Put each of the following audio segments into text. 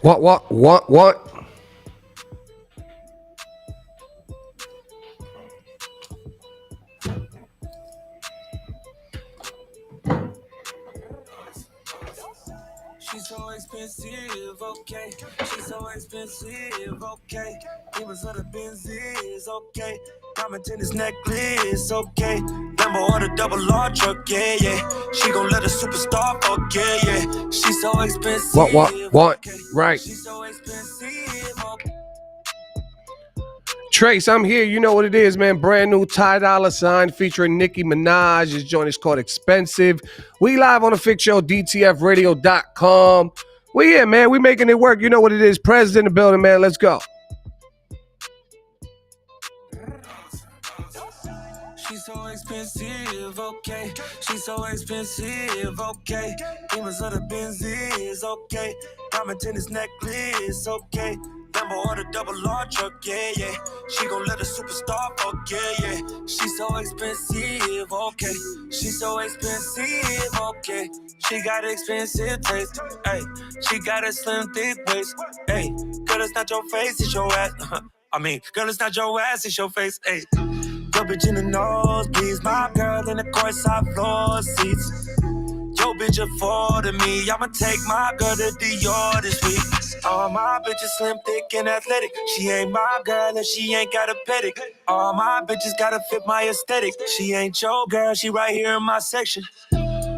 What? She's so expensive, okay. She's so expensive, okay. Demons of the Benzies, okay. Diamond tennis necklace, okay. Lambo or the double R truck, yeah, yeah. She gon' let a superstar fuck, yeah, yeah. She's so expensive, What? okay. Right. She's so expensive, okay. Trace, I'm here. You know what it is, man. Brand new Ty Dolla Sign featuring Nicki Minaj. This joint is called Expensive. We live on the Fix Show, DTFradio.com. We here, man. We making it work. You know what it is. President in the building, man. Let's go. She's so expensive, okay. She's so expensive, okay. Demons of the Benzies, okay. Diamond tennis necklace, okay. Lambo or the double R truck, yeah, yeah. She gon' let a superstar fuck, yeah, yeah. She's so expensive, okay. She's so expensive, okay. She got expensive taste, ayy. She got a slim, thick waist, ayy. Girl, it's not your face, it's your ass. Girl, it's not your ass, it's your face, ayy. Your bitch in the nosebleeds, my girl in the courtside floor seats. Yo, bitch afforded me, I'ma take my girl to Dior this week. All my bitches slim, thick, and athletic. She ain't my girl and she ain't got a pedic. All my bitches gotta fit my aesthetic. She ain't your girl, she right here in my section.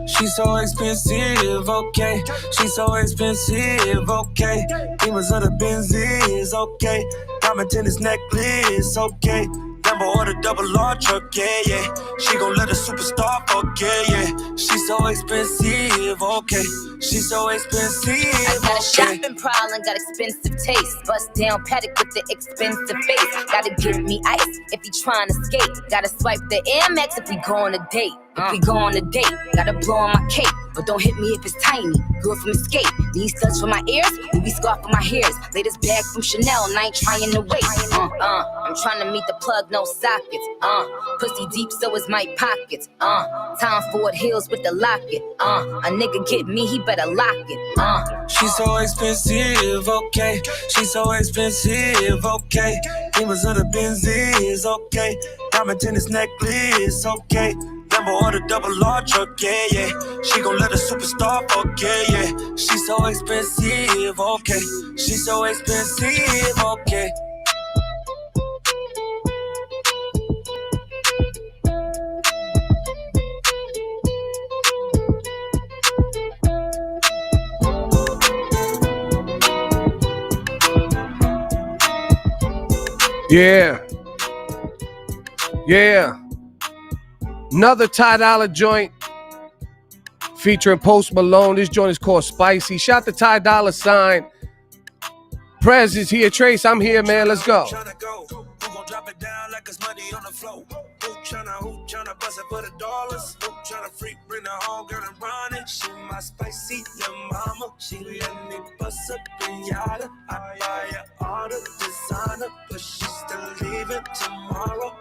She's so expensive, okay. She's so expensive, okay. Demons of the Benzies, okay. Diamond tennis necklace, okay. Lambo or the double R truck, yeah, yeah. She gon' let a superstar fuck, yeah, yeah. She's so expensive, okay. She's so expensive, I got a okay. shopping problem, got expensive taste. Bust down paddock with the expensive face. Gotta give me ice if he tryna skate. Gotta swipe the Air Max if we go on a date. If we go on a date, gotta blow on my cape. But don't hit me if it's tiny. Girl from Escape. Need studs for my ears, maybe scarf for my hairs. Latest bag from Chanel, and I ain't trying to wait. I'm trying to meet the plug, no sockets. Pussy deep, so is my pockets. Time Ford Hills with the locket. A nigga get me, he better lock it. She's so expensive, okay. She's so expensive, okay. Demons of the Benzies, okay. Diamond tennis necklace, okay. Lambo or the double R truck, yeah, yeah. She gon' let a superstar fuck, yeah, yeah. She's so expensive, okay. She's so expensive, okay. Yeah. Another Ty Dolla joint featuring Post Malone. This joint is called Spicy. Shout to Ty Dolla Sign. Prez is here. Trace, I'm here, man. Let's go. Who gon' drop it down like it's money on the floor? Who tryna bust it for the dollars? Who tryna freak, bring the whole girl and run it? She my spicy little mama. She let me bust up pinata. I buy her all the designer, but she still leaving tomorrow.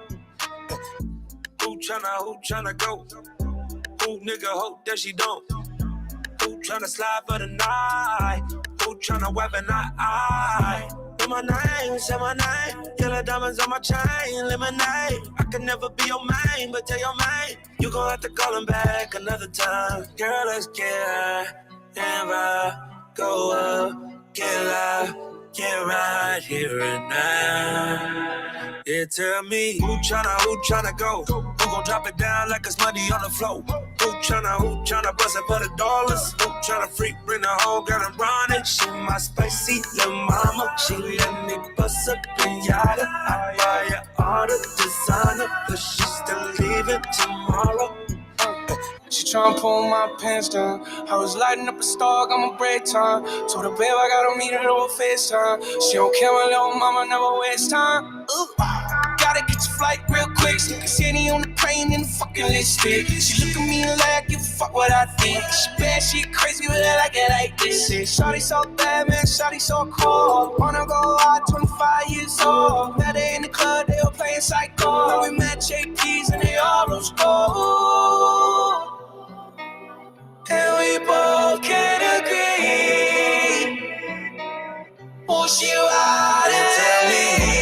Who tryna go? Who nigga hope that she don't? Who tryna slide for the night? Who tryna weapon eye? Say my name. Yellow diamonds on my chain, lemonade. I can never be your main, but tell your main you gon' have to call him back another time. Girl, let's get high and ride, go up, get loud, get right here and now. Yeah, tell me who tryna go? Who gon' drop it down like it's money on the floor? Who tryna bust it for the dollars? Who tryna freak, bring the whole girl and run it? She my spicy little mama. She let me bust up pinata. I buy her all the designer, but she still leaving tomorrow. She tryna pull my pants down. I was lighting up a star, got my break time. Told her, babe, I gotta meet her over FaceTime. She don't care, my little mama never waste time. Ooh. Gotta get your flight real quick. City on the plane in the fucking listed. She look at me like I give a fuck what I think. She bad, she crazy, but I like it like this. Shawty so bad, man, shawty so cold. Wanna go out, 25 years old. Met her in the club, they were playing psycho. We met JP's and they all rose gold. And we both can agree she ride it.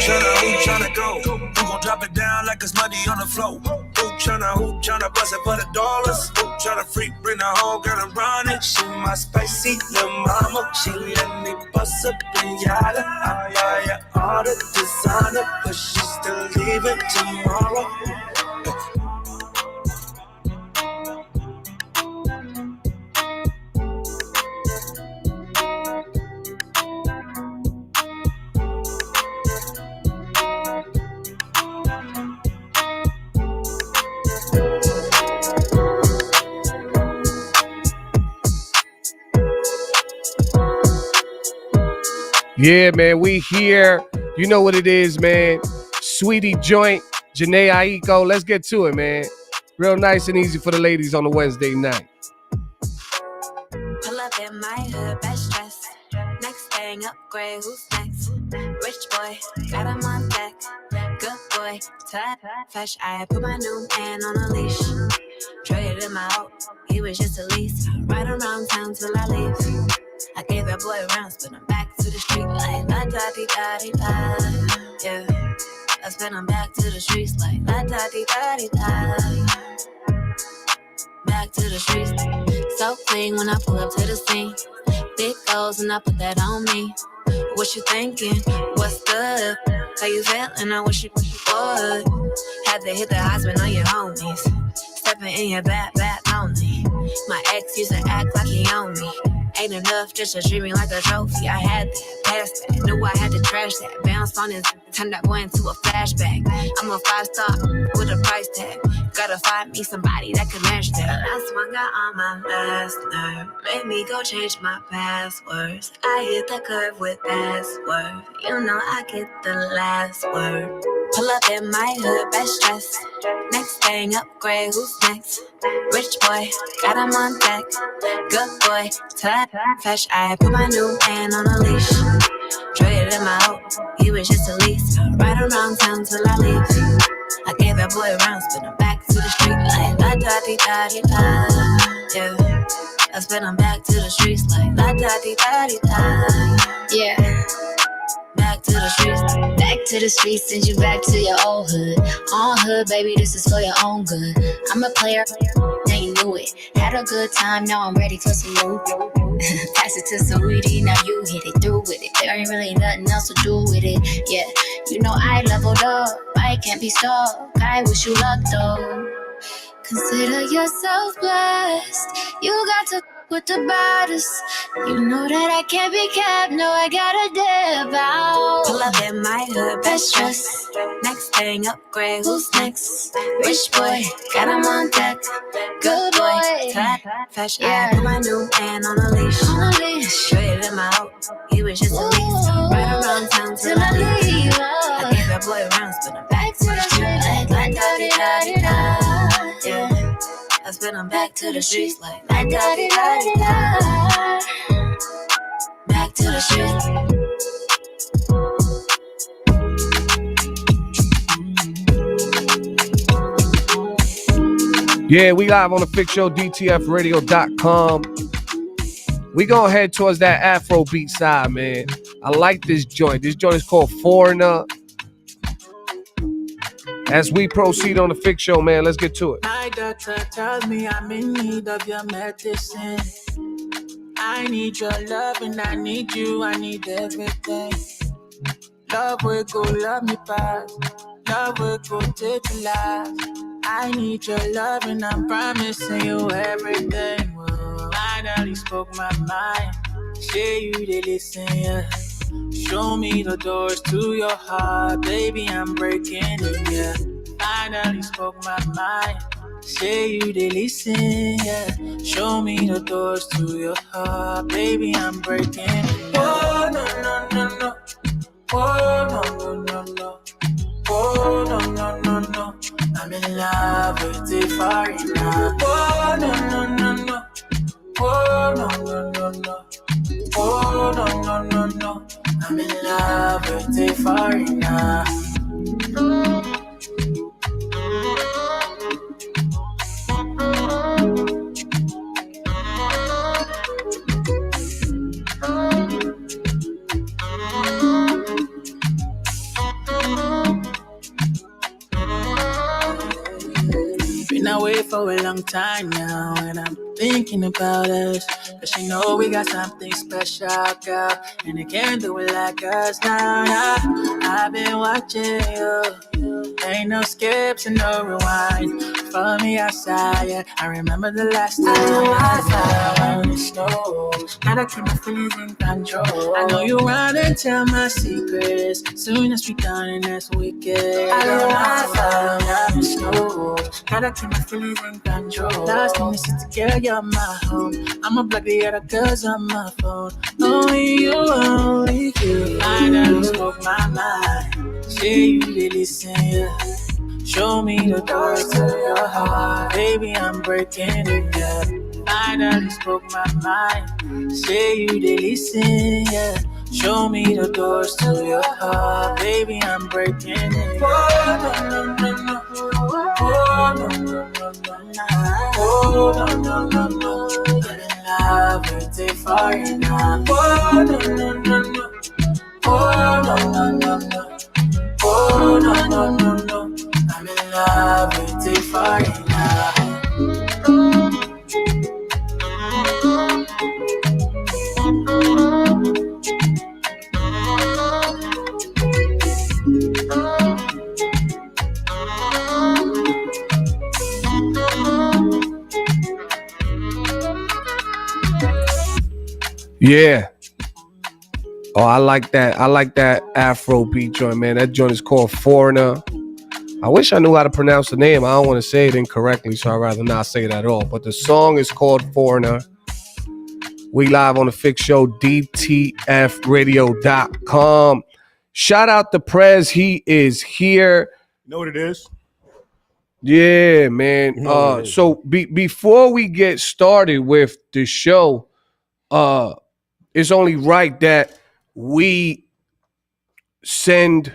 Tell me who tryna go? Who gon' drop it down like it's money on the floor? Who tryna bust it for the dollars? Who tryna freak, bring the whole girl and run it? She my spicy little mama. She let me bust up and yada. I buy her all the designer, but she still leaving tomorrow. Yeah, man, we here. You know what it is, man. Sweetie Joint, Janae Aiko. Let's get to it, man. Real nice and easy for the ladies on a Wednesday night. Pull up in my hood, best dress. Next thing, upgrade, who's next? Rich boy, got him on deck. Good boy, tight, fresh. I put my new man on a leash. Traded him out, he was just a lease. Right around town till I leave. I gave that boy rounds, but I'm back to the street like la-da-dee-da-dee-da. Yeah, I spin him back to the streets like la-da-dee-da-dee-da. Back to the streets, so clean when I pull up to the scene. Big goals and I put that on me. What you thinking? What's good? How you feeling? I wish you would. Had to hit the husband on your homies. Stepping in your back only. My ex used to act like he owned me. Ain't enough just to treat me like a trophy. I had that, passed that, knew I had to trash that. Bounced on his, turned that boy into a flashback. I'm a 5-star with a price tag. Gotta find me somebody that can match that. The last one got on my last nerve. Made me go change my passwords. I hit the curve with password. You know I get the last word. Pull up in my hood, best dress. Next thing, upgrade, who's next? Rich boy, got him on deck. Good boy, tight, fresh. I put my new man on a leash. Traded him out, he was just a lease. Right around town till I leave. I gave that boy rounds, but I'm back to the street like la-da-dee-da-dee-da. Yeah, I spin him back to the streets like la-da-dee-da-dee-da. Yeah. Back to the streets. Back to the streets, send you back to your old hood. On hood, baby, this is for your own good. I'm a player, now you knew it. Had a good time, now I'm ready for some new. Pass it to Sweetie, now you hit it through with it. There ain't really nothing else to do with it. Yeah, you know I leveled up, I can't be stuck. I wish you luck though. Consider yourself blessed. You got to with the baddest. You know that I can't be kept. No, I gotta dip out. Pull up in my hood, best dress. Next thing, upgrade, who's next? Rich boy, got him on deck. Good boy, tight, fresh. I put my new man on a leash. Traded him out, he was just a lease. Right around town till I leave. I gave that boy rounds, but I'm back to the street like da-di-da-di-da. Yeah, I spin him back to the streets like da-di-da-di-da. Back to the streets. Yeah, we live on the Fix Show, DTFradio.com. We gonna head towards that Afrobeat side, man. I like this joint. This joint is called Foreigner. As we proceed on the Fix Show, man, let's get to it. My doctor tells me I'm in need of your medicine. I need your love and I need you, I need everything. Love will go, love me past. Love will go take the last. I need your love and I'm promising you everything. Whoa, finally spoke my mind. Say you did listen, yeah. Show me the doors to your heart, baby, I'm breaking it, yeah. Finally spoke my mind. Say you did listen, yeah. Show me the doors to your heart, baby, I'm breaking it, yeah. Oh, no, no, no, no. Oh, no, no, no, no. Oh, no, no, no, no. I'm in love with it for you now. Oh, no, no, no, no. Oh, no, no, no, no. Oh, no, no, no, no. I'm in love with it for you now. for a long time now, and I'm thinking about us. Cause you know we got something special, girl, and they can't do it like us now. I've been watching you. Ain't no skips and no rewind. Follow me outside, yeah. I remember the last time I found the snow. Now I keep my feelings in control. I know you run and tell my secrets. Soon as we done and that's wicked. I don't know the snow. Now I keep my feelings in control. Last time we sit together, you're my home. I'ma block the other girls on my phone. Only you. I done spoke my mind. Say you really listen, yeah. Show me the doors to your heart. Baby, I'm breaking it, yeah. Finally spoke my mind. Say you did listen, yeah. Show me the doors to your heart. Baby, I'm breaking it. Oh, no, no, no, no. Oh, no, no, no, no. Oh, no, no, no, no. I'm in love with it for you now. Oh, no, no, no, no. Oh, no, no, no, no. Oh, no, no, no, no. I'm in love with it for you now. Yeah. Oh, I like that. I like that Afro beat joint, man. That joint is called Foreigner. I wish I knew how to pronounce the name. I don't want to say it incorrectly, so I'd rather not say it at all. But the song is called Foreigner. We live on the Fix Show, DTFradio.com. Shout out to Prez. He is here. You know what it is? Yeah, man. So before we get started with the show, it's only right that we send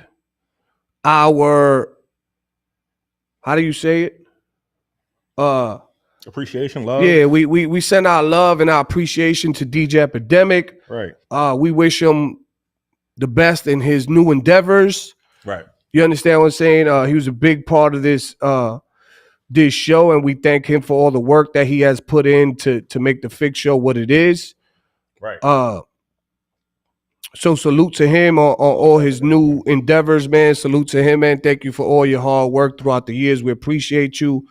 our, how do you say it? Appreciation, love. Yeah, we send our love and our appreciation to DJ Epidemic. Right. We wish him the best in his new endeavors. Right. You understand what I'm saying? He was a big part of this show, and we thank him for all the work that he has put in to make the Fix Show what it is. Right. So salute to him on all his new endeavors, man. Salute to him, man. Thank you for all your hard work throughout the years. We appreciate you.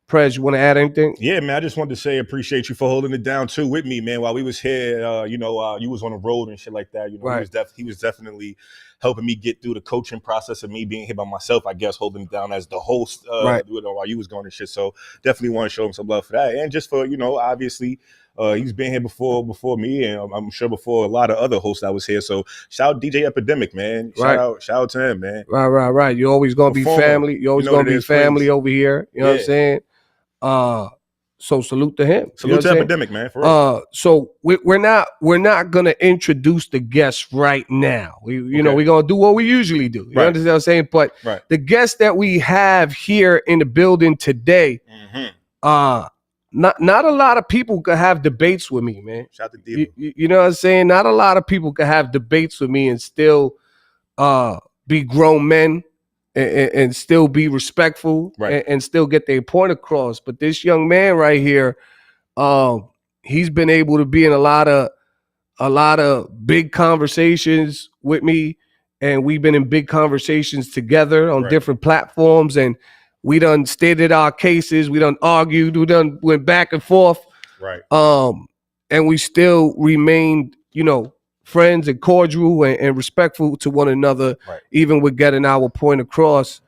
Prez, you want to add anything? Yeah, man. I just wanted to say appreciate you for holding it down too with me, man. While we was here, you was on the road and shit like that. You know, right. he was definitely helping me get through the coaching process of me being here by myself, I guess, holding it down as the host right. While you was going and shit. So definitely want to show him some love for that. And just for, obviously, he's been here before me, and I'm sure before a lot of other hosts that was here. So shout out DJ Epidemic, man. Shout out to him, man. Right. You're always gonna be family. You're always gonna be family friends over here. You know what I'm saying? So salute to him. Salute to Epidemic, man. For real. So we're not gonna introduce the guests right now. We're gonna do what we usually do. You understand what I'm saying? But the guests that we have here in the building today, not a lot of people could have debates with me, man. Shout out to Diva. You know what I'm saying? Not a lot of people could have debates with me and still be grown men and still be respectful and still get their point across. But this young man right here, he's been able to be in a lot of big conversations with me, and we've been in big conversations together on different platforms, and we done stated our cases. We done argued. We done went back and forth. Right. And we still remained, friends and cordial and respectful to one another, even with getting our point across.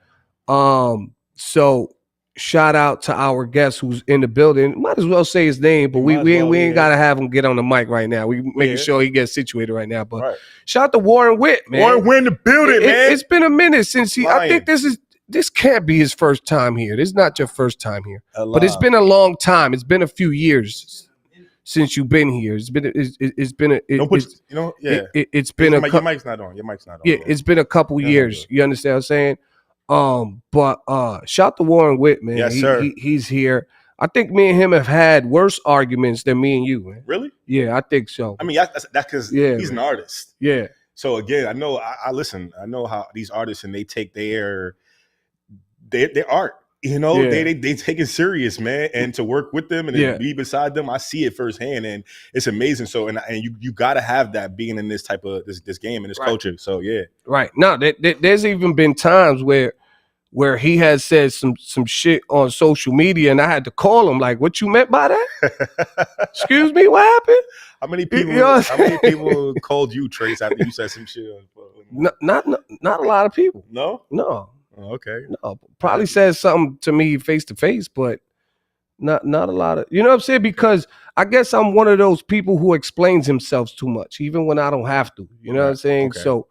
So shout out to our guest who's in the building. Might as well say his name, but we ain't gotta have him get on the mic right now. We making sure he gets situated right now. But shout out to Warren Witt, man. Warren Witt in the building, man. It's been a minute since I think this can't be his first time here. This is not your first time here. But it's been a long time. It's been a few years since you've been here. It's been your mic's not on. Yeah, it's been a couple years. You understand what I'm saying? But shout to Warren Witt, man. Yes, sir. He's here. I think me and him have had worse arguments than me and you, man. Really? Yeah, I think so. I mean, that's because he's an artist. Yeah. So again, I know. I listen. I know how these artists and they take their art You know, Yeah. they take it serious, man, and to work with them and Yeah. to be beside them, I see it firsthand, and it's amazing. So, and you got to have that being in this type of this game and this Right. culture. So, yeah, Right. Now, there's even been times where he has said some shit on social media, and I had to call him like, "What you meant by that? Excuse me, what happened?" how many people? You know what How I'm many people called you, Trace, after you said some shit? Not a lot of people. No. No. Oh, okay. No, probably said something to me face to face, but not a lot of, you know what I'm saying? Because I guess I'm one of those people who explains himself too much, even when I don't have to. You know what I'm saying? Okay. So,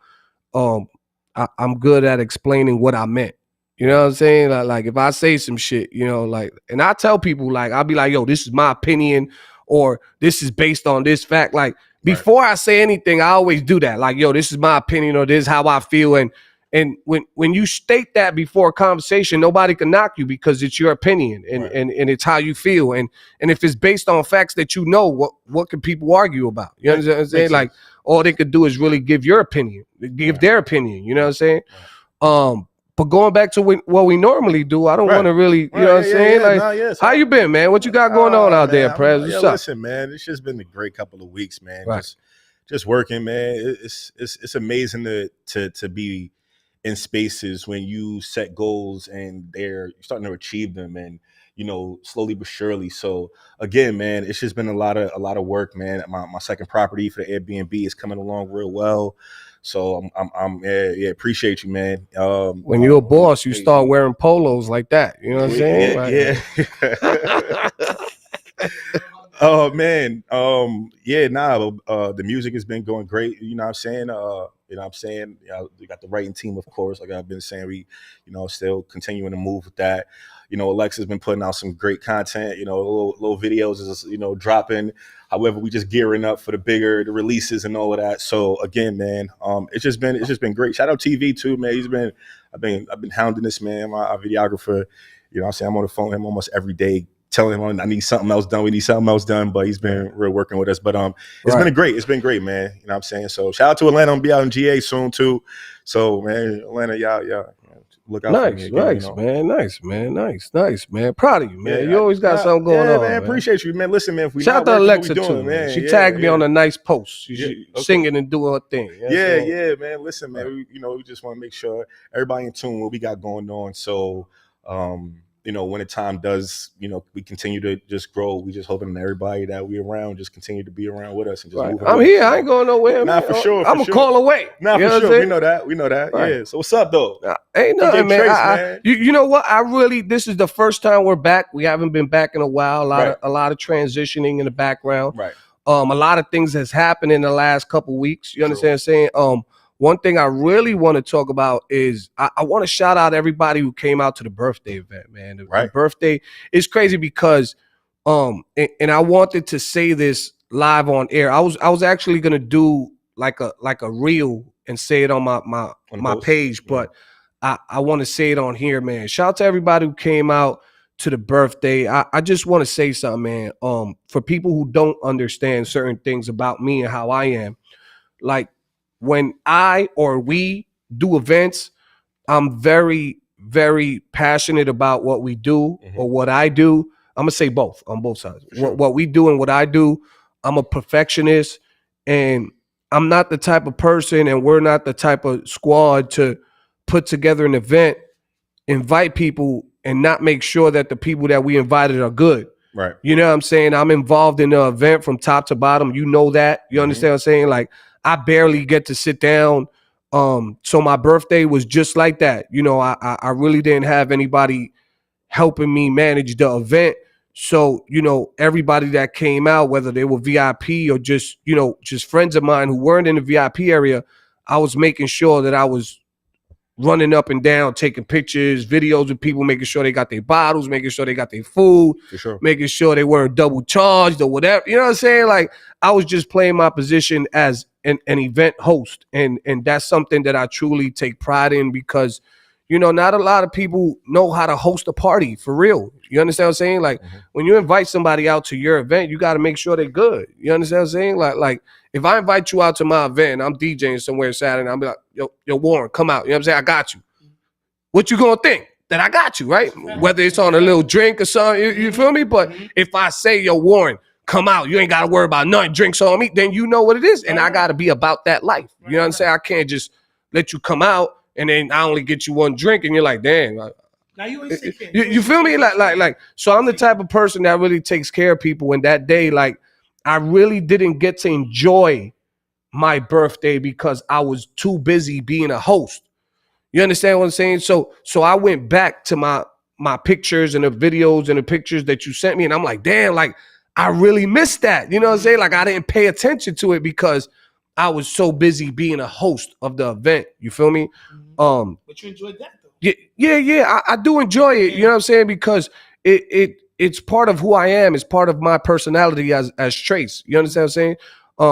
I'm good at explaining what I meant. You know what I'm saying? Like if I say some shit, you know, like, and I tell people like, I'll be like, yo, this is my opinion, or this is based on this fact. Like before I say anything, I always do that. Like, yo, this is my opinion, or this is how I feel, and when you state that before a conversation, nobody can knock you because it's your opinion and it's how you feel. And if it's based on facts that you know, what can people argue about? You know what I'm saying? Like all they could do is really give your opinion, give their opinion. You know what I'm saying? But going back to what we normally do, I don't want to really, you know what I'm saying? How you been, man? What you got going on out there, Prez? What's up? Listen, man, it's just been a great couple of weeks, man. Just working, man. It's amazing to be in spaces when you set goals and you're starting to achieve them, and you know, slowly but surely. So again, man, it's just been a lot of work, man. My second property for the Airbnb is coming along real well. So I'm appreciate you, man. When you're a boss, you start wearing polos like that. You know what I'm saying? Yeah. Oh man. The music has been going great. You know what I'm saying? We got the writing team, of course. Like I've been saying, we, you know, still continuing to move with that. You know, Alexa's been putting out some great content. You know, little videos is, you know, dropping. However, we just gearing up for the releases and all of that. So again, man, it's just been great. Shout out TV too, man. I've been hounding this man, my videographer. You know what I'm saying? I'm on the phone with him almost every day, telling him I need something else done. We need something else done, but he's been real working with us. But it's been great, man. You know what I'm saying? So shout out to Atlanta. I'm gonna be out in GA soon too. So man, Atlanta, y'all look out for me again, Nice, man. Proud of you, man. You always got something going on, man. Appreciate you, man. Listen, man. If we shout out to Alexa too, man. She tagged me on a nice post. She singing and doing her thing. Man. Listen, man. We just want to make sure everybody in tune with what we got going on. So, you know, when the time does, you know, we continue to just grow. We just hoping that everybody that we around just continue to be around with us and just move. I'm here. I ain't going nowhere. Nah, for sure. I'm a call away. Nah, for sure. We know that. Right. Yeah. So what's up, though? Ain't nothing, man. Man. You know what? This is the first time we're back. We haven't been back in a while. A lot of transitioning in the background. Right. A lot of things has happened in the last couple weeks. You understand what I'm saying? One thing I really want to talk about is I want to shout out everybody who came out to the birthday event, man. The birthday is crazy because, and I wanted to say this live on air. I was actually gonna do like a reel and say it on my page, but I want to say it on here, man. Shout out to everybody who came out to the birthday. I just want to say something, man. For people who don't understand certain things about me and how I am, like, when I or we do events, I'm very, very passionate about what we do or what I do. I'm going to say both on both sides. Sure. What we do and what I do, I'm a perfectionist, and I'm not the type of person, and we're not the type of squad to put together an event, invite people, and not make sure that the people that we invited are good. Right. You know what I'm saying? I'm involved in the event from top to bottom. You know that. You understand what I'm saying? Like, I barely get to sit down. So my birthday was just like that. You know, I really didn't have anybody helping me manage the event. So, you know, everybody that came out, whether they were VIP or just, you know, just friends of mine who weren't in the VIP area, I was making sure that I was running up and down, taking pictures, videos with people, making sure they got their bottles, making sure they got their food, making sure they weren't double charged or whatever. You know what I'm saying? Like, I was just playing my position as an event host. And that's something that I truly take pride in because, you know, not a lot of people know how to host a party for real. You understand what I'm saying? Like, when you invite somebody out to your event, you got to make sure they're good. You understand what I'm saying? Like if I invite you out to my event, I'm DJing somewhere Saturday, and I'll be like, yo, Warren, come out. You know what I'm saying? I got you. What you gonna think? then I got you, right? Whether it's on a little drink or something, you feel me? But if I say, yo, Warren, come out, you ain't got to worry about nothing, drinks on me, then you know what it is. And I got to be about that life. You know what I'm saying? I can't just let you come out and then I only get you one drink and you're like, damn. Now you ain't sick. You feel me? Like, so I'm the type of person that really takes care of people. And that day, like, I really didn't get to enjoy my birthday because I was too busy being a host. You understand what I'm saying? So I went back to my pictures and the videos and the pictures that you sent me, and I'm like, damn, like I really missed that. You know what I'm saying? Like I didn't pay attention to it because I was so busy being a host of the event. You feel me? But you enjoyed that though. Yeah. I do enjoy it. You know what I'm saying? Because it's part of who I am. It's part of my personality as Trace. You understand what I'm saying?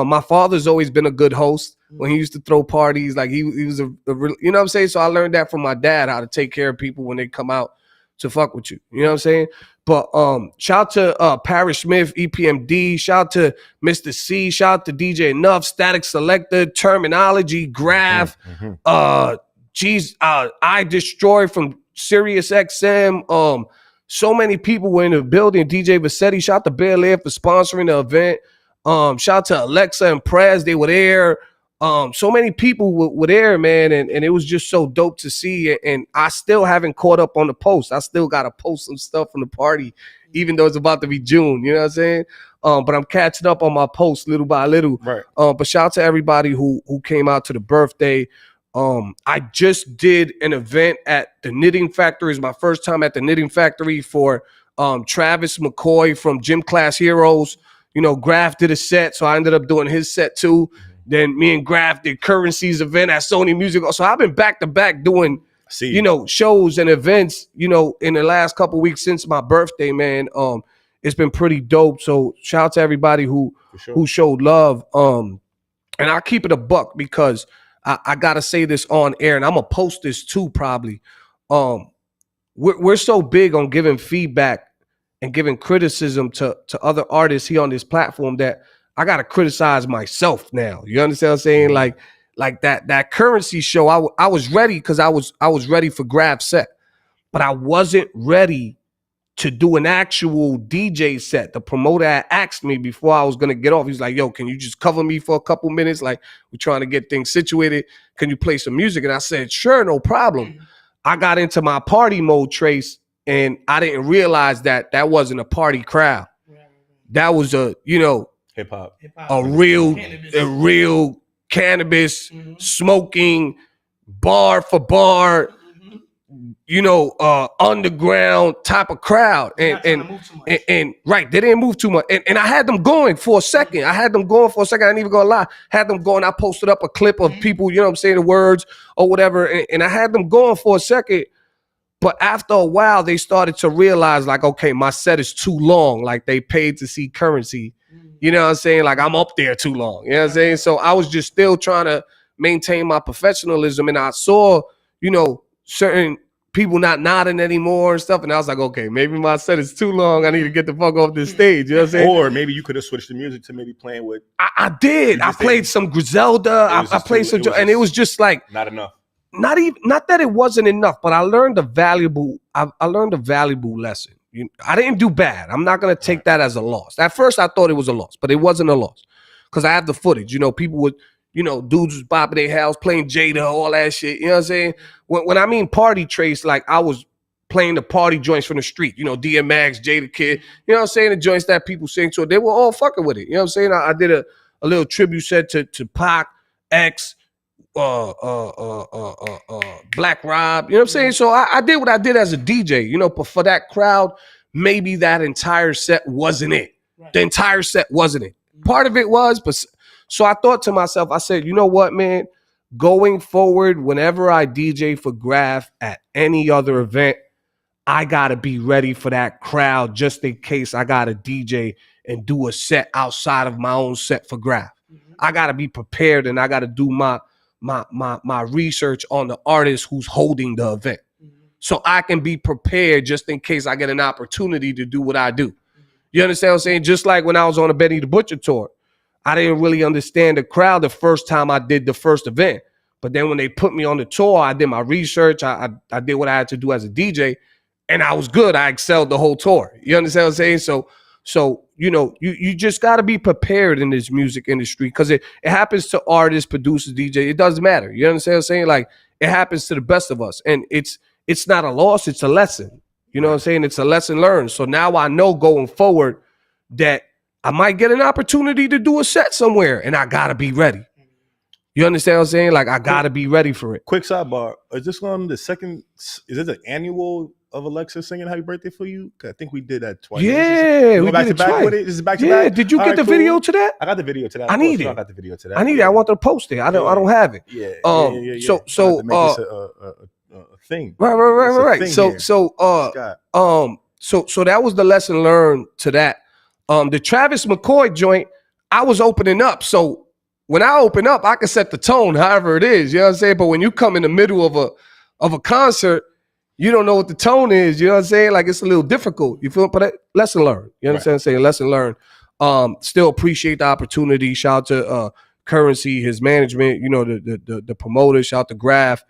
My father's always been a good host. When he used to throw parties, like he was a real, you know what I'm saying? So I learned that from my dad, how to take care of people when they come out to fuck with you. You know what I'm saying? But shout to Parrish Smith, EPMD, shout to Mr. C, shout to DJ Enough, Static Selector, Terminology, Graph, I Destroy from Sirius XM. So many people were in the building. DJ Vassetti, shout to Bel Air for sponsoring the event. Shout to Alexa and Prez, they were there. So many people were there, man, and it was just so dope to see. And I still haven't caught up on the post. I still got to post some stuff from the party, even though it's about to be June. You know what I'm saying? But I'm catching up on my posts little by little. Right. But shout out to everybody who came out to the birthday. I just did an event at the Knitting Factory. It's my first time at the Knitting Factory for Travis McCoy from Gym Class Heroes. You know, Graf did a set, so I ended up doing his set too. Then me and Graf did Currency's event at Sony Music. So I've been back to back doing, you know, shows and events, you know, in the last couple of weeks since my birthday, man. It's been pretty dope. So shout out to everybody who showed love. And I'll keep it a buck because I gotta say this on air, and I'm gonna post this too probably. We're so big on giving feedback and giving criticism to other artists here on this platform that I gotta criticize myself now. You understand what I'm saying? Like that Currency show, I was ready because I was ready for Grab set, but I wasn't ready to do an actual DJ set. The promoter had asked me before I was gonna get off. He's like, yo, can you just cover me for a couple minutes? Like, we're trying to get things situated. Can you play some music? And I said, sure, no problem. I got into my party mode, Trace, and I didn't realize that wasn't a party crowd. That was a, you know, hip hop, a real cannabis smoking, bar for bar, you know, underground type of crowd. And right, they didn't move too much. And I had them going for a second. I ain't even gonna lie. Had them going. I posted up a clip of people, you know what I'm saying, the words or whatever. And I had them going for a second. But after a while, they started to realize, like, okay, my set is too long. Like, they paid to see Currency. You know what I'm saying? Like, I'm up there too long. You know what I'm saying? So I was just still trying to maintain my professionalism. And I saw, you know, certain people not nodding anymore and stuff. And I was like, okay, maybe my set is too long. I need to get the fuck off this stage. You know what I'm saying? Or maybe you could have switched the music to maybe playing with. I did. I played some Griselda. I played some, and it was just like. Not enough. Not that it wasn't enough, but I learned a valuable lesson. I didn't do bad. I'm not gonna take that as a loss. At first, I thought it was a loss, but it wasn't a loss because I have the footage. You know, people would, you know, dudes was bopping their house, playing Jada, all that shit. You know what I'm saying? When I mean party, Trace, like I was playing the party joints from the street. You know, DMX, Jada Kid. You know what I'm saying? The joints that people sing to, they were all fucking with it. You know what I'm saying? I did a little tribute set to Pac, X. Black Rob, you know what I'm saying? So I did what I did as a DJ, you know, but for that crowd, maybe that entire set wasn't it. Right. The entire set wasn't it. Part of it was, but so I thought to myself, I said, you know what, man, going forward, whenever I DJ for Graf at any other event, I gotta be ready for that crowd just in case I gotta DJ and do a set outside of my own set for Graf. I gotta be prepared and I gotta do my research on the artist who's holding the event. So I can be prepared just in case I get an opportunity to do what I do. You understand what I'm saying? Just like when I was on the Benny the Butcher tour, I didn't really understand the crowd the first time I did the first event. But then when they put me on the tour, I did my research. I did what I had to do as a DJ, and I was good. I excelled the whole tour. You understand what I'm saying? So you know, you just got to be prepared in this music industry because it happens to artists, producers, DJ. It doesn't matter. You understand what I'm saying? Like it happens to the best of us, and it's not a loss. It's a lesson. You know what I'm saying? It's a lesson learned. So now I know going forward that I might get an opportunity to do a set somewhere, and I gotta be ready. You understand what I'm saying? Like I gotta be ready for it. Quick sidebar: is this on the second? Is it the annual of Alexa singing "Happy Birthday" for you? I think we did that twice. Yeah, we back did to it back twice. with it. This is back to Yeah, back. did you get the video to that? I got the video to that. I need it. I got the video to that. I need it. I want to post it. I don't have it. Yeah. So a thing. Right. So that was the lesson learned to that. The Travis McCoy joint, I was opening up. So when I open up, I can set the tone however it is. You know what I'm saying? But when you come in the middle of a concert, you don't know what the tone is. You know what I'm saying? Like it's a little difficult. You feel? But lesson learned. You understand what I'm saying? Lesson learned. Still appreciate the opportunity. Shout out to Currency, his management, you know, the promoters. Shout out to Graph.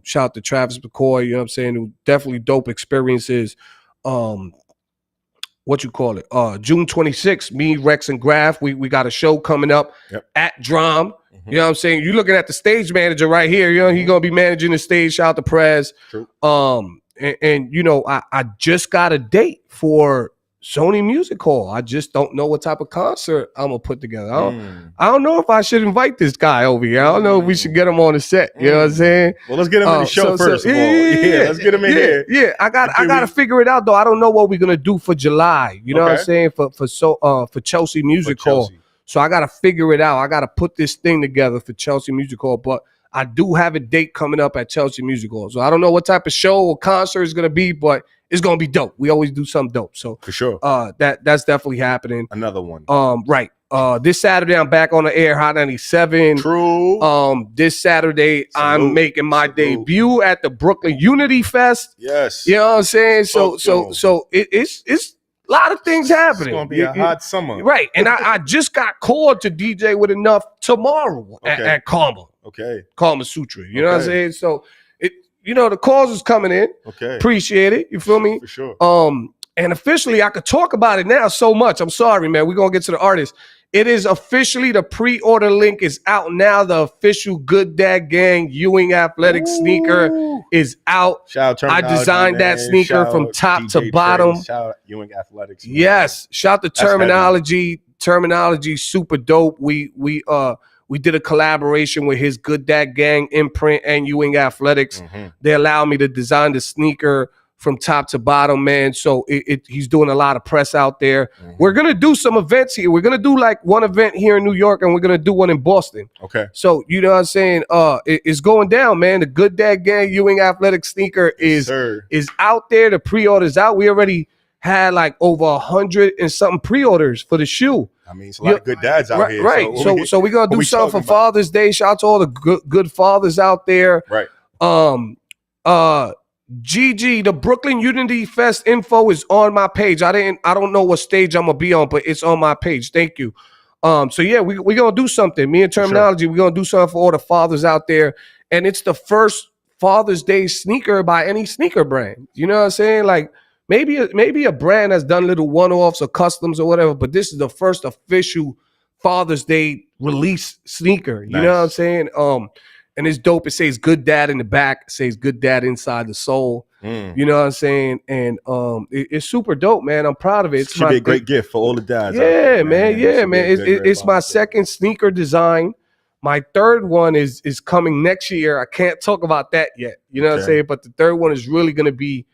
Shout out to Travis McCoy. You know what I'm saying? Definitely dope experiences. What you call it? June 26th, me, Rex, and Graph, we got a show coming up at Drum. You know what I'm saying? You're looking at the stage manager right here. You know, he's gonna be managing the stage. Shout out to Prez. True. And you know, I just got a date for Sony Music Hall. I just don't know what type of concert I'm gonna put together. I don't know if I should invite this guy over here. I don't know if we should get him on the set. You know what I'm saying? Well, let's get him in the show first of all. Yeah, let's get him in here. Yeah, I gotta figure it out though. I don't know what we're gonna do for July. You know what I'm saying? For Chelsea Music Hall. So I gotta figure it out. I gotta put this thing together for Chelsea Music Hall. But I do have a date coming up at Chelsea Music Hall. So I don't know what type of show or concert it's gonna be, but it's gonna be dope. We always do something dope. So for sure. That's definitely happening. Another one. Right. This Saturday I'm back on the air, Hot 97. True. This Saturday I'm making my debut at the Brooklyn Unity Fest. Yes. You know what I'm saying? So it's a lot of things happening. It's gonna be a hot summer. Right. And I just got called to DJ with Enough tomorrow at Karma. Okay. Karma Sutra. You know what I'm saying? So you know, the calls is coming in. Okay. Appreciate it. You feel me? For sure. And officially, I could talk about it now so much. I'm sorry, man. We're going to get to the artist. It is officially, the pre-order link is out now. The official Good Dad Gang Ewing Athletic sneaker is out. Shout out I designed that sneaker from top DJ to bottom. Trey. Shout out Ewing Athletics. Man. Yes. Shout out to Terminology. Terminology, super dope. We did a collaboration with his Good Dad Gang imprint and Ewing Athletics. They allowed me to design the sneaker from top to bottom, man. So he's doing a lot of press out there. We're going to do some events here. We're going to do like one event here in New York, and we're going to do one in Boston. Okay. So, you know what I'm saying? It's going down, man. The Good Dad Gang Ewing Athletics sneaker is out there. The pre-order's out. We already had like over 100 and something pre-orders for the shoe. I mean, it's a lot of good dads out here. Right. So we're going to do something for Father's Day. Shout out to all the good fathers out there. Right. GG, the Brooklyn Unity Fest info is on my page. I don't know what stage I'm gonna be on, but it's on my page. Thank you. So yeah, we're gonna do something. Me and Terminology, we're gonna do something for all the fathers out there. And it's the first Father's Day sneaker by any sneaker brand. You know what I'm saying? Like maybe a brand has done little one-offs or customs or whatever, but this is the first official Father's Day release sneaker. You know what I'm saying? And it's dope. It says Good Dad in the back. It says Good Dad inside the soul. You know what I'm saying? And it's super dope, man. I'm proud of it. It should be a great gift for all the dads. Yeah, man. Yeah, man. It's my second sneaker design. My third one is coming next year. I can't talk about that yet. You know what I'm saying? But the third one is really going to be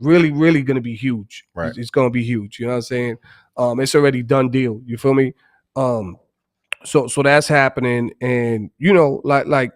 really going to be huge. Right. It's going to be huge. You know what I'm saying? It's already done deal. You feel me? So that's happening, and you know, like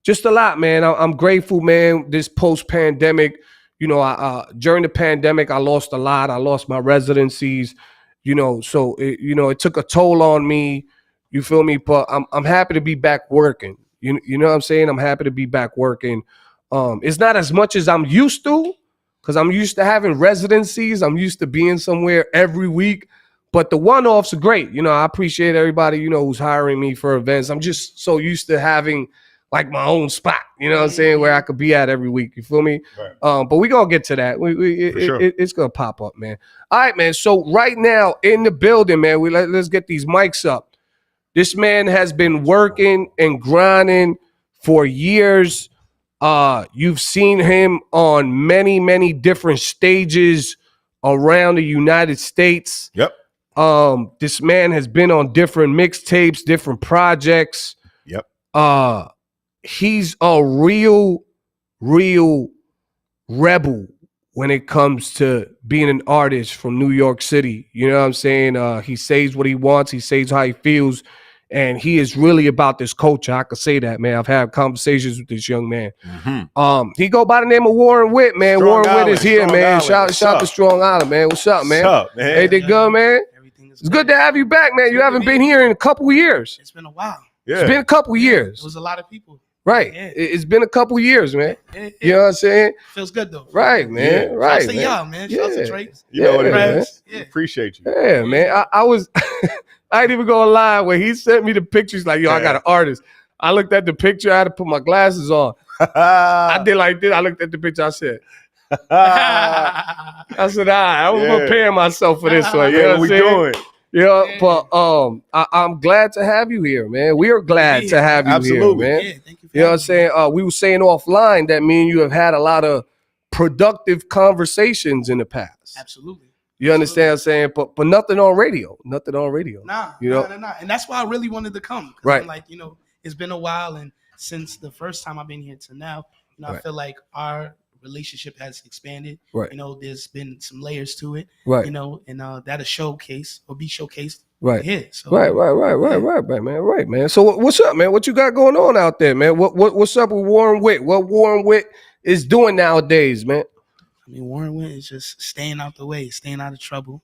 just a lot, man. I'm grateful, man. This post-pandemic, you know, during the pandemic, I lost a lot. I lost my residencies, you know, so it took a toll on me. You feel me? But I'm happy to be back working. You know what I'm saying? I'm happy to be back working. It's not as much as I'm used to, because I'm used to having residencies. I'm used to being somewhere every week. But the one-offs are great. You know, I appreciate everybody, you know, who's hiring me for events. I'm just so used to having like my own spot. You know what I'm saying? Where I could be at every week. You feel me? Right. But we gonna get to that. It's gonna pop up, man. All right, man. So right now in the building, man, let's get these mics up. This man has been working and grinding for years. You've seen him on many, many different stages around the United States. Yep. This man has been on different mixtapes, different projects. Yep. He's a real rebel when it comes to being an artist from New York City. You know what I'm saying? He says what he wants. He says how he feels. And he is really about this culture. I could say that, man. I've had conversations with this young man. Mm-hmm. He go by the name of Warren Witt, man. Strong Warren Island, Witt is here, Strong man. Island. Shout to Strong Island, man. What's up, man? What's up, man? Everything good, man? Everything is It's good to have you back, man. You haven't been here in a couple years. It's been a while. Yeah. It's been a couple years. It was a lot of people. Right. Yeah. It's been a couple years, man. Yeah. You know what I'm saying? Feels good though. Right, man. Yeah. Right. Shouts to man. y'all, man. Shouts Yeah. to Trace. You know what it Yeah, is. man. Appreciate you. Yeah, man. I was I ain't even gonna lie. When he sent me the pictures, like, yo, I got an artist. I looked at the picture, I had to put my glasses on. I did like this. I looked at the picture, I said, I said, I was preparing myself for this one. You know what I'm we saying? doing? Yeah, but I'm glad to have you here, man. We are glad to have you Absolutely. here, man. Yeah, thank you. You know what I'm saying? We were saying offline that me and you have had a lot of productive conversations in the past. Absolutely. You understand what I'm saying? But nothing on radio. Nothing on radio. Nah, You know? nah. And that's why I really wanted to come. 'Cause Right. I'm like, it's been a while, and since the first time I've been here to now, I Right. feel like our relationship has expanded. Right. There's been some layers to it. Right. And that'll showcase or be showcased Right. here. So Right, man. Right, man. So what's up, man? What you got going on out there, man? What's up with Warren Witt? What Warren Witt is doing nowadays, man? I mean, Warren Witt is just staying out the way, staying out of trouble,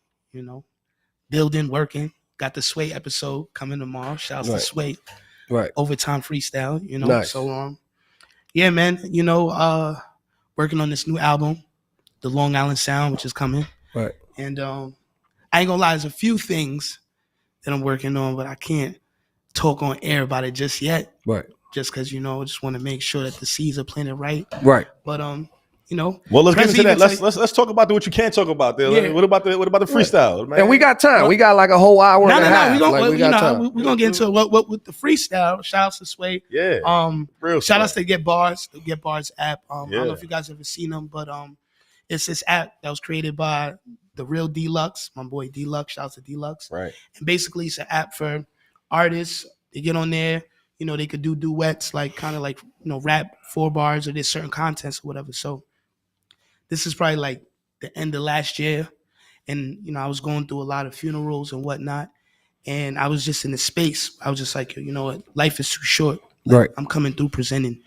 building, working. Got the Sway episode coming tomorrow. Shouts to Right. Sway. Right. Overtime freestyle, Nice. So yeah, man, working on this new album, The Long Island Sound, which is coming. Right. And I ain't gonna lie, there's a few things that I'm working on, but I can't talk on air about it just yet. Right. Just because, I just want to make sure that the seeds are planted right. Right. But Well, let's get into that. President Let's talk about what you can't talk about. There. Yeah. What about the freestyle, man? And we got time. We got like a whole hour and a half. We're time. gonna get into what with the freestyle. Shout out to Sway. Yeah. Real Shout out stuff. to Get Bars, the Get Bars app. I don't Yeah. know if you guys ever seen them, but it's this app that was created by the real Deluxe, my boy Deluxe. Shout out to Deluxe. Right. And basically, it's an app for artists. They get on there. They could do duets, like kind of like rap 4 bars or there's certain contents or whatever. So this is probably like the end of last year, and I was going through a lot of funerals and whatnot, and I was just in the space. I was just like, you know what, life is too short. Like, Right. I'm coming through presenting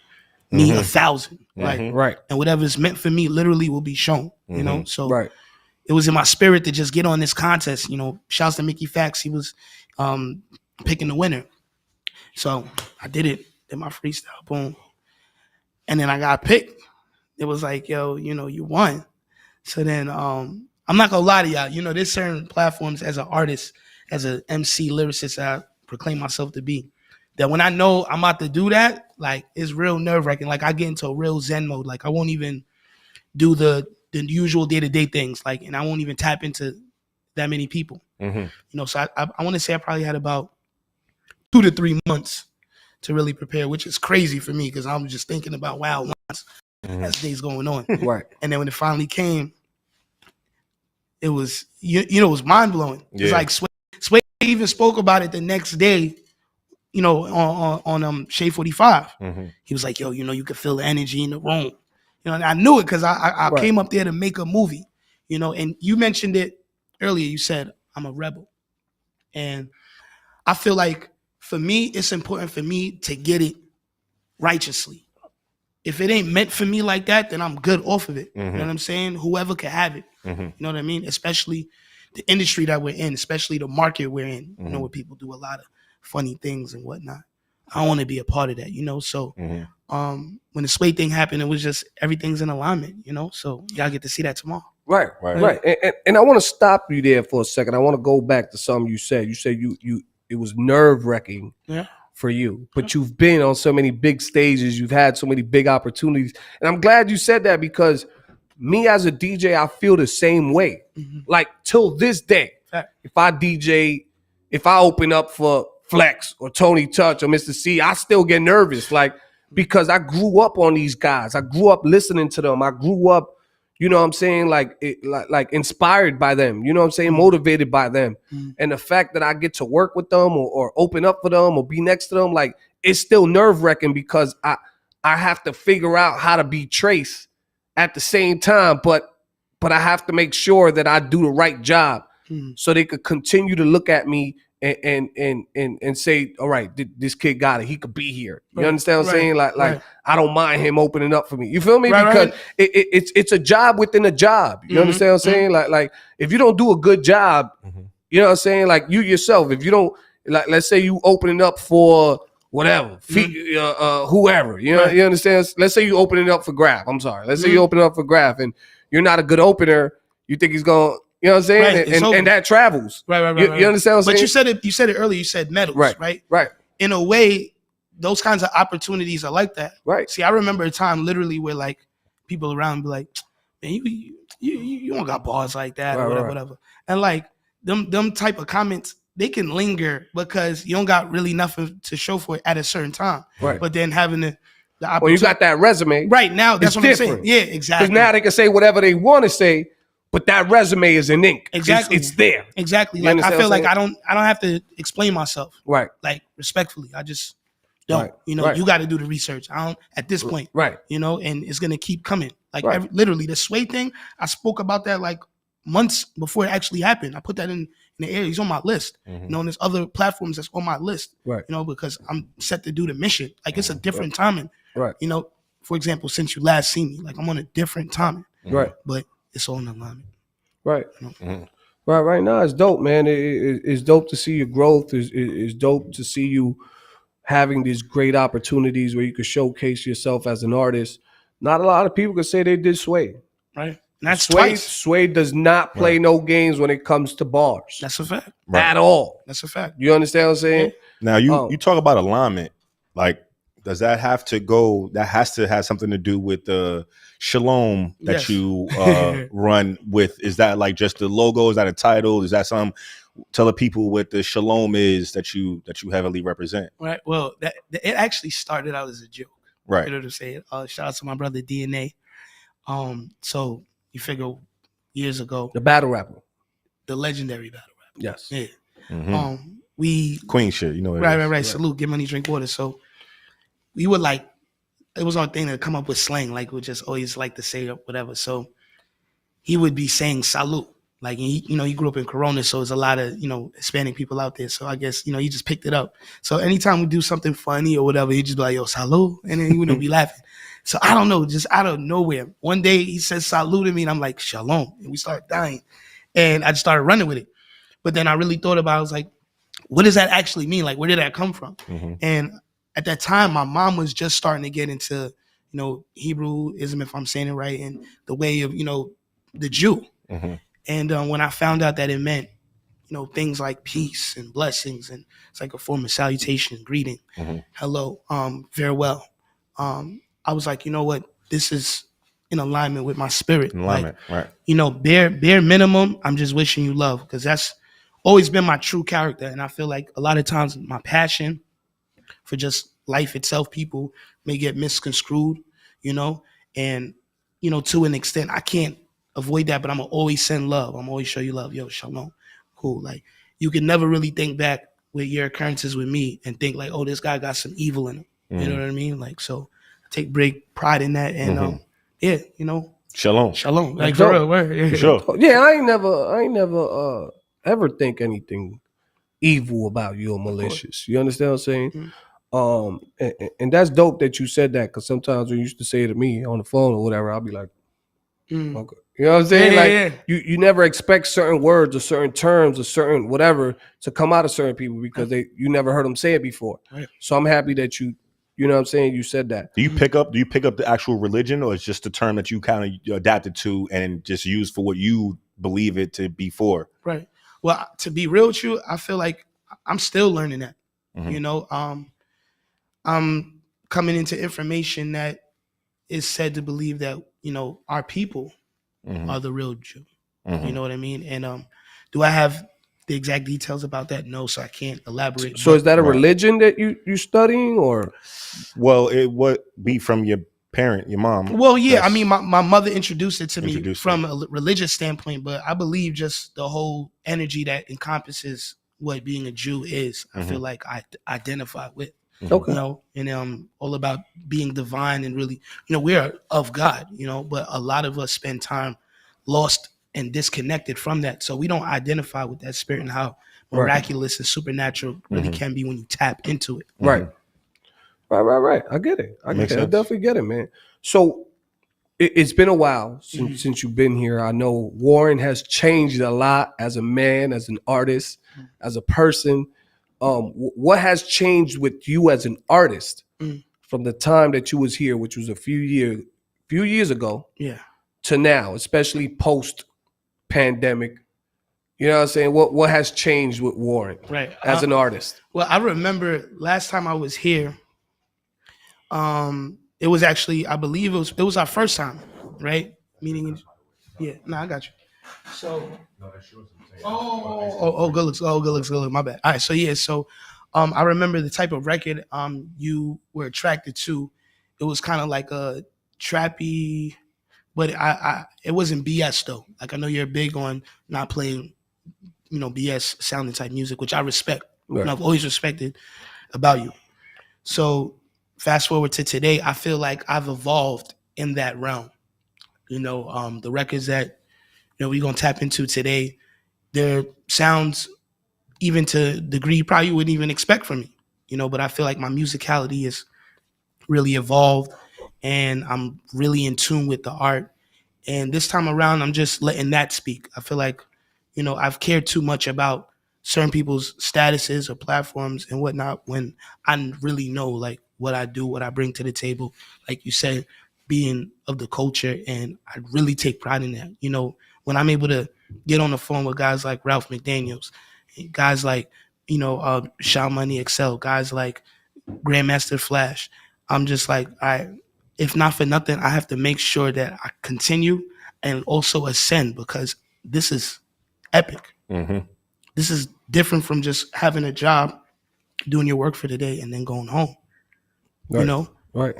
me 1,000, like, Right. and whatever's meant for me literally will be shown. So Right. it was in my spirit to just get on this contest. Shouts to Mickey Fax. He was picking the winner. So I did it, did my freestyle, boom. And then I got picked. It was like, yo, you won. So then I'm not gonna lie to y'all, there's certain platforms as an artist, as an MC lyricist I proclaim myself to be, that when I know I'm about to do that, like it's real nerve-wracking. Like I get into a real Zen mode. Like I won't even do the usual day-to-day things, like, and I won't even tap into that many people. So I want to say I probably had about 2 to 3 months to really prepare, which is crazy for me because I'm just thinking about wild ones as days going on. Right. And then when it finally came, it was it was mind blowing. It's like Sway even spoke about it the next day, on Shade 45. He was like, yo, you could feel the energy in the room. And I knew it because I Right. came up there to make a movie, and you mentioned it earlier. You said I'm a rebel. And I feel like for me, it's important for me to get it righteously. If it ain't meant for me like that, then I'm good off of it. You know what I'm saying? Whoever can have it. You know what I mean? Especially the industry that we're in, especially the market we're in, where people do a lot of funny things and whatnot. I want to be a part of that, So when the Sway thing happened, it was just everything's in alignment, So y'all get to see that tomorrow. Right. And I want to stop you there for a second. I want to go back to something you said. You said it was nerve-wracking Yeah. for you, but you've been on so many big stages, you've had so many big opportunities. And I'm glad you said that, because me as a DJ, I feel the same way. Like till this day, if I open up for Flex or Tony Touch or Mr. C, I still get nervous. Like, because I grew up on these guys. I grew up listening to them. I grew up, you know what I'm saying, like inspired by them, you know what I'm saying, motivated by them. And the fact that I get to work with them or open up for them or be next to them, like, it's still nerve-wracking, because I have to figure out how to be Trace at the same time, but I have to make sure that I do the right job so they could continue to look at me and say, all right, this kid got it. He could be here. You understand what I'm saying? Like I don't mind him opening up for me. You feel me? Because it's a job within a job. You understand what I'm saying? Like if you don't do a good job, you know what I'm saying? Like you yourself, if you don't, like, let's say you opening up for whatever, whoever, you know, you understand? Let's say you opening up for Graf. I'm sorry. Let's say you open up for Graf and you're not a good opener. You think he's going to, you know what I'm saying? And that travels. Right. You understand what I'm saying? But you said it earlier. You said medals, right? In a way, those kinds of opportunities are like that. Right. See, I remember a time literally where like people around be like, man, you don't got balls like that or whatever. And like them type of comments, they can linger because you don't got really nothing to show for it at a certain time. Right. But then having the opportunity. Well, you got that resume. Right now, that's what different. I'm saying. Yeah, exactly. Because now they can say whatever they want to say, but that resume is in ink. Exactly. It's there. Exactly. Like I feel like I don't have to explain myself. Right. Like respectfully. I just don't. Right. You know, you got to do the research. I don't at this point. Right. You know, and it's gonna keep coming. Like literally the Sway thing, I spoke about that like months before it actually happened. I put that in the air. He's on my list. You know, and there's other platforms that's on my list. Right. You know, because I'm set to do the mission. Like it's a different timing. Right. You know, for example, since you last seen me, like I'm on a different timing. Right. But it's all in alignment. Right. Right now it's dope, man. It's dope to see your growth. It's dope to see you having these great opportunities where you can showcase yourself as an artist. Not a lot of people can say they did Sway. Right. And that's Sway does not play no games when it comes to bars. That's a fact. At all. That's a fact. You understand what I'm saying? Now you talk about alignment. Like, does that have to go? That has to have something to do with the Shalom that you run with. Is that like just the logo? Is that a title? Is that some? Tell the people what the Shalom is that you heavily represent. Right. Well, it actually started out as a joke. Right. You know what I'm saying? Shout out to my brother DNA. So you figure years ago, the battle rapper, the legendary battle rapper. Yes. Yeah. We Queen shit. You know. Right. Salute. Get money, drink water. So we would like, it was our thing to come up with slang, like we just always like to say whatever. So he would be saying salute. Like, he grew up in Corona, so there's a lot of, Hispanic people out there. So I guess, he just picked it up. So anytime we do something funny or whatever, he'd just be like, yo, salute. And then he wouldn't be laughing. So I don't know, just out of nowhere. One day he says salute to me and I'm like, shalom. And we started dying. And I just started running with it. But then I really thought about it. I was like, what does that actually mean? Like, where did that come from? And at that time, my mom was just starting to get into, Hebrewism, if I'm saying it right, and the way of, the Jew. And when I found out that it meant, things like peace and blessings, and it's like a form of salutation, greeting, hello, farewell. I was like, you know what? This is in alignment with my spirit. Alignment, right. Bare minimum, I'm just wishing you love, because that's always been my true character. And I feel like a lot of times my passion for just life itself, people may get misconstrued, and, to an extent, I can't avoid that, but I'm going to always send love. I'm always show you love. Yo, shalom. Cool. Like, you can never really think back with your occurrences with me and think like, oh, this guy got some evil in him. You know what I mean? Like, so I take great pride in that. And Shalom. Like, for real, word. Yeah. Sure. Yeah, I ain't never ever think anything evil about you or malicious. You understand what I'm saying? And that's dope that you said that, because sometimes when you used to say it to me on the phone or whatever, I'll be like, okay. You know what I'm saying? You never expect certain words or certain terms or certain whatever to come out of certain people because you never heard them say it before. Right. So I'm happy that you know what I'm saying, you said that. Do you pick up the actual religion, or it's just a term that you kind of adapted to and just use for what you believe it to be for? Right. Well, to be real with you, I feel like I'm still learning that. I'm coming into information that is said to believe that, you know, our people are the real Jew. You know what I mean? And do I have the exact details about that? No, so I can't elaborate. So is that a religion that you studying, or? Well, it would be from your parent, your mom. Well, yeah, I mean, my mother introduced it to me from a religious standpoint, but I believe just the whole energy that encompasses what being a Jew is, I feel like I identify with. Okay. You know, and all about being divine and really, you know, we are of God, you know, but a lot of us spend time lost and disconnected from that. So we don't identify with that spirit and how miraculous and supernatural really can be when you tap into it. Right. Right. I get it. I definitely get it, man. So it's been a while since you've been here. I know Warren has changed a lot as a man, as an artist, as a person. What has changed with you as an artist from the time that you was here, which was a few years ago, to now, especially post pandemic? You know what I'm saying? What has changed with Warren as an artist? Well, I remember last time I was here, it was actually, I believe it was our first time, right? Meeting, I got you. So, good looks, my bad. All right, so I remember the type of record you were attracted to. It was kind of like a trappy, but it wasn't BS though. Like, I know you're big on not playing, you know, BS sounding type music, which I respect. Right. And I've always respected about you. So fast forward to today, I feel like I've evolved in that realm. You know, the records that, you know, we're gonna tap into today, their sounds, even to a degree you probably wouldn't even expect from me, you know, but I feel like my musicality is really evolved and I'm really in tune with the art. And this time around, I'm just letting that speak. I feel like, you know, I've cared too much about certain people's statuses or platforms and whatnot when I really know like what I do, what I bring to the table. Like you said, being of the culture, and I really take pride in that. You know, when I'm able to get on the phone with guys like Ralph McDaniels, guys like, you know, Shaw Money XL, guys like Grandmaster Flash, I'm just like, if not for nothing, I have to make sure that I continue and also ascend, because this is epic. This is different from just having a job, doing your work for the day, and then going home. Right. You know? Right.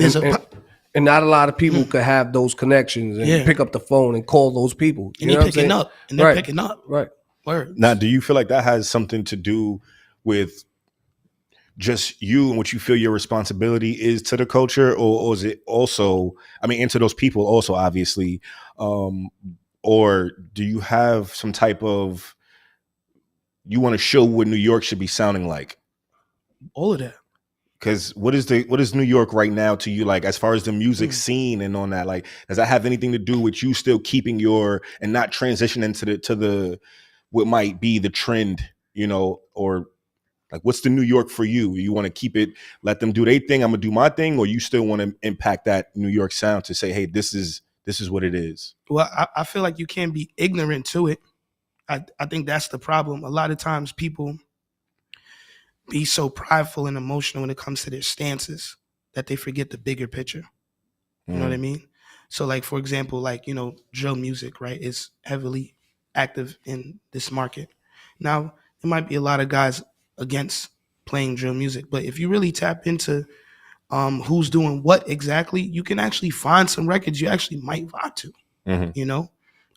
And not a lot of people could have those connections and pick up the phone and call those people. And they're picking up. And they're picking up. Right. Word. Now, do you feel like that has something to do with just you and what you feel your responsibility is to the culture, or is it also, I mean, into those people also, obviously, or do you have some type of, you want to show what New York should be sounding like? All of that. Because what is New York right now to you, like, as far as the music scene and on that, like, does that have anything to do with you still keeping your, and not transitioning to the what might be the trend, you know, or like, what's the New York for you? You want to keep it, let them do their thing, I'm gonna do my thing, or you still want to impact that New York sound to say, hey, this is what it is? Well, I feel like you can't be ignorant to it. I think that's the problem. A lot of times people be so prideful and emotional when it comes to their stances that they forget the bigger picture. You know what I mean? So like, for example, like, you know, drill music, right, is heavily active in this market. Now, there might be a lot of guys against playing drill music, but if you really tap into who's doing what exactly, you can actually find some records you actually might vibe to, you know?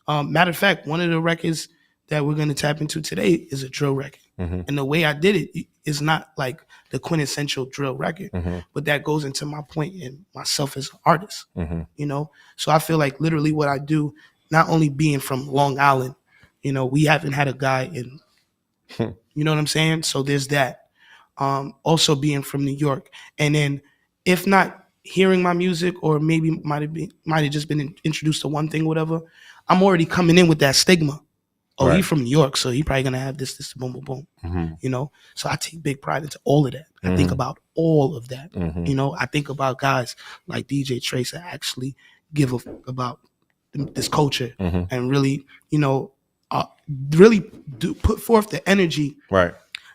Matter of fact, one of the records that we're going to tap into today is a drill record. And the way I did it is not like the quintessential drill record, but that goes into my point in myself as an artist, you know? So I feel like literally what I do, not only being from Long Island, you know, we haven't had a guy in, you know what I'm saying? So there's that. Also being from New York. And then if not hearing my music, or maybe might have just been introduced to one thing, whatever, I'm already coming in with that stigma. Oh, he's from New York, so he probably gonna have this, boom, boom, boom. You know, so I take big pride into all of that. I think about all of that. You know, I think about guys like DJ Trace that actually give a fuck about this culture and really, you know, really do put forth the energy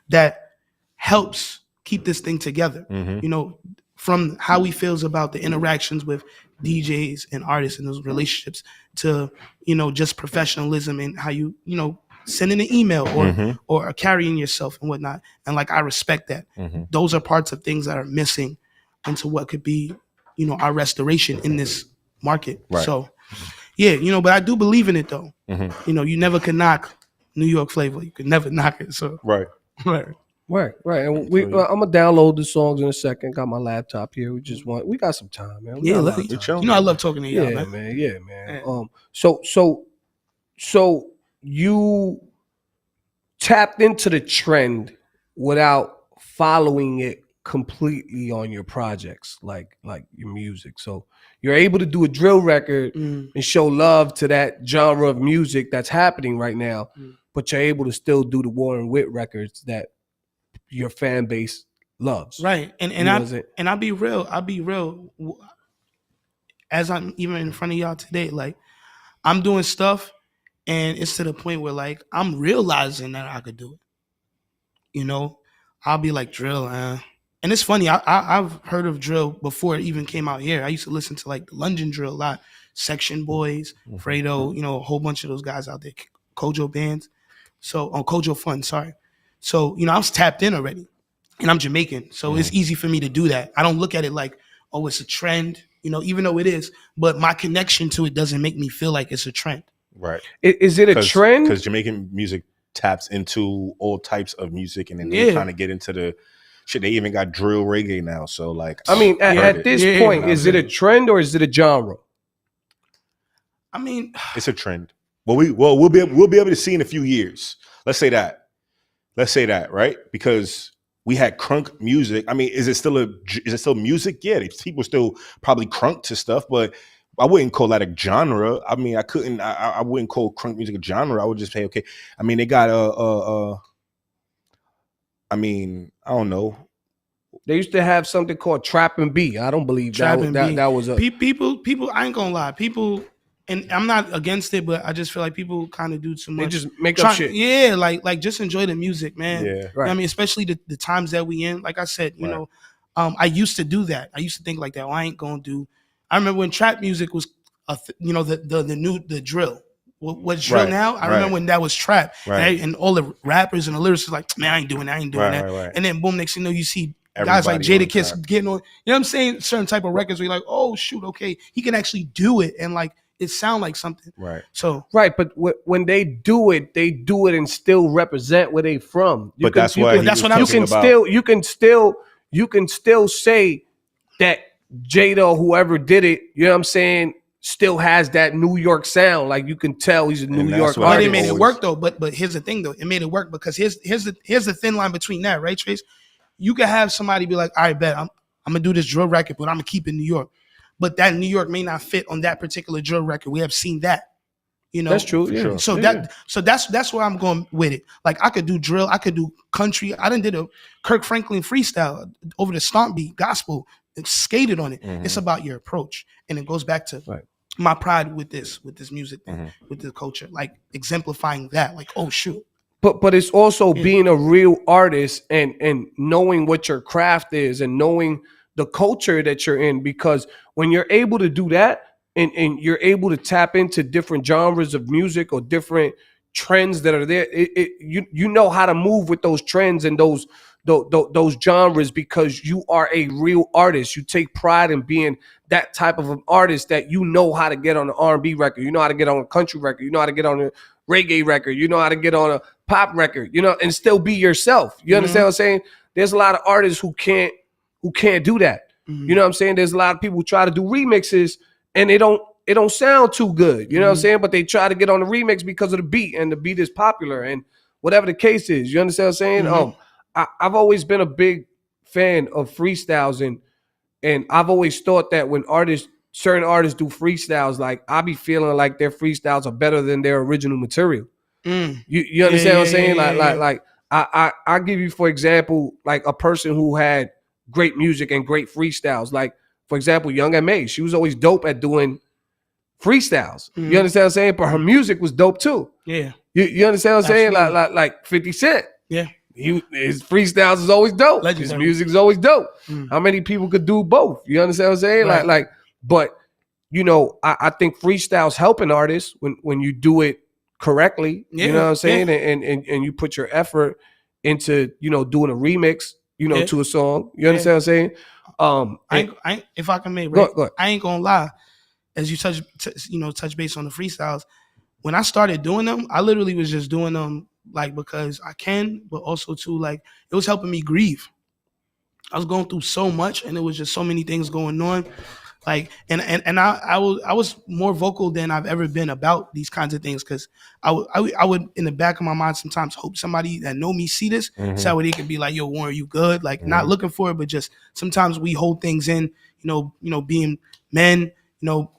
that helps keep this thing together. You know, from how he feels about the interactions with DJs and artists and those relationships to, just professionalism and how you sending an email or carrying yourself and whatnot. And like, I respect that. Those are parts of things that are missing into what could be, our restoration in this market. Right. So yeah, but I do believe in it though. You never can knock New York flavor. You could never knock it. So Right. Right. And I'm gonna download the songs in a second. Got my laptop here. We got some time, man. I love talking to y'all, man. Yeah, man. So you tapped into the trend without following it completely on your projects, like your music. So you're able to do a drill record and show love to that genre of music that's happening right now, but you're able to still do the Warren Witt records that your fan base loves. Right. And I'll be real. As I'm even in front of y'all today, like I'm doing stuff and it's to the point where like I'm realizing that I could do it. I'll be like, drill, and it's funny, I've heard of drill before it even came out here. I used to listen to like the London drill a lot, Section Boys, Fredo, a whole bunch of those guys out there, Kojo bands. So on Kojo Fun, sorry. So, I was tapped in already and I'm Jamaican. So it's easy for me to do that. I don't look at it like, oh, it's a trend, even though it is, but my connection to it doesn't make me feel like it's a trend. Right. Is it a trend? Because Jamaican music taps into all types of music and then they kind of get into the shit. They even got drill reggae now. So like, I mean, at this point, is it a trend or is it a genre? I mean, it's a trend. Well, we'll be able to see in a few years. Let's say that, right? Because we had crunk music. I mean, is it still music? Yeah, people still probably crunk to stuff, but I wouldn't call that a genre. I mean, I wouldn't call crunk music a genre. I would just say, okay. I mean, they got I mean, I don't know. They used to have something called Trap and B. I don't believe that was a people. I ain't gonna lie, people. And I'm not against it, but I just feel like people kind of do too much. They just make up shit. Yeah, like just enjoy the music, man. Yeah, right. I mean, especially the times that we in. Like I said, you know, I used to do that. I used to think like that. Well, I ain't gonna do. I remember when trap music was, the drill. What's drill now? I remember when that was trap, right? And all the rappers and the lyricists like, man, I ain't doing that. Right. And then boom, next thing you know, you see Everybody guys like Jadakiss getting on. You know what I'm saying? Certain type of records where you're like, oh shoot, okay, he can actually do it, and like it sound like something. Right. So but when they do it and still represent where they from. that's what I'm saying. You can still say that Jada or whoever did it, you know what I'm saying, still has that New York sound. Like you can tell he's a New York artist. But it made it work though. But here's the thing though, it made it work because here's the thin line between that, right, Trace? You could have somebody be like, all right, bet I'm gonna do this drill record, but I'm gonna keep it in New York. But that New York may not fit on that particular drill record. We have seen that. You know, that's true. Yeah. So that's where I'm going with it. Like I could do drill, I could do country. I done did a Kirk Franklin freestyle over the stomp beat, gospel, and skated on it. Mm-hmm. It's about your approach, and it goes back to my pride with this music, with the culture, like exemplifying that. Like, oh shoot. But it's also being a real artist and knowing what your craft is and knowing the culture that you're in, because when you're able to do that and you're able to tap into different genres of music or different trends that are there, you know how to move with those trends and those genres because you are a real artist. You take pride in being that type of an artist that you know how to get on an R&B record, you know how to get on a country record, you know how to get on a reggae record, you know how to get on a pop record, you know, and still be yourself. You understand what I'm saying? There's a lot of artists who can't do that. You know what I'm saying? There's a lot of people who try to do remixes and it don't sound too good. You know what I'm saying? But they try to get on the remix because of the beat, and the beat is popular and whatever the case is. You understand what I'm saying? I've always been a big fan of freestyles and I've always thought that when certain artists do freestyles, like I be feeling like their freestyles are better than their original material. You understand what I'm saying? Like I give you, for example, like a person who had great music and great freestyles. Like, for example, Young M.A. She was always dope at doing freestyles. You understand what I'm saying? But her music was dope too. Yeah. You understand what I'm saying? Like 50 Cent. Yeah. his freestyles is always dope. Legendary. His music is always dope. Mm. How many people could do both? You understand what I'm saying? Right. But you know, I think freestyles help an artist when you do it correctly. Yeah, You know what I'm saying? yeah. And you put your effort into, you know, doing a remix, you know, Yeah. to a song. You understand what I'm saying? I ain't, if I can make, Go right? ahead. I ain't gonna lie. As you touch base on the freestyles, when I started doing them, I literally was just doing them like because I can, but also too like it was helping me grieve. I was going through so much, and there was just so many things going on. Like, and I was more vocal than I've ever been about these kinds of things because I would in the back of my mind sometimes hope somebody that know me see this so they could be like, yo, Warren, you good? Like, not looking for it, but just sometimes we hold things in, you know, being men, you know,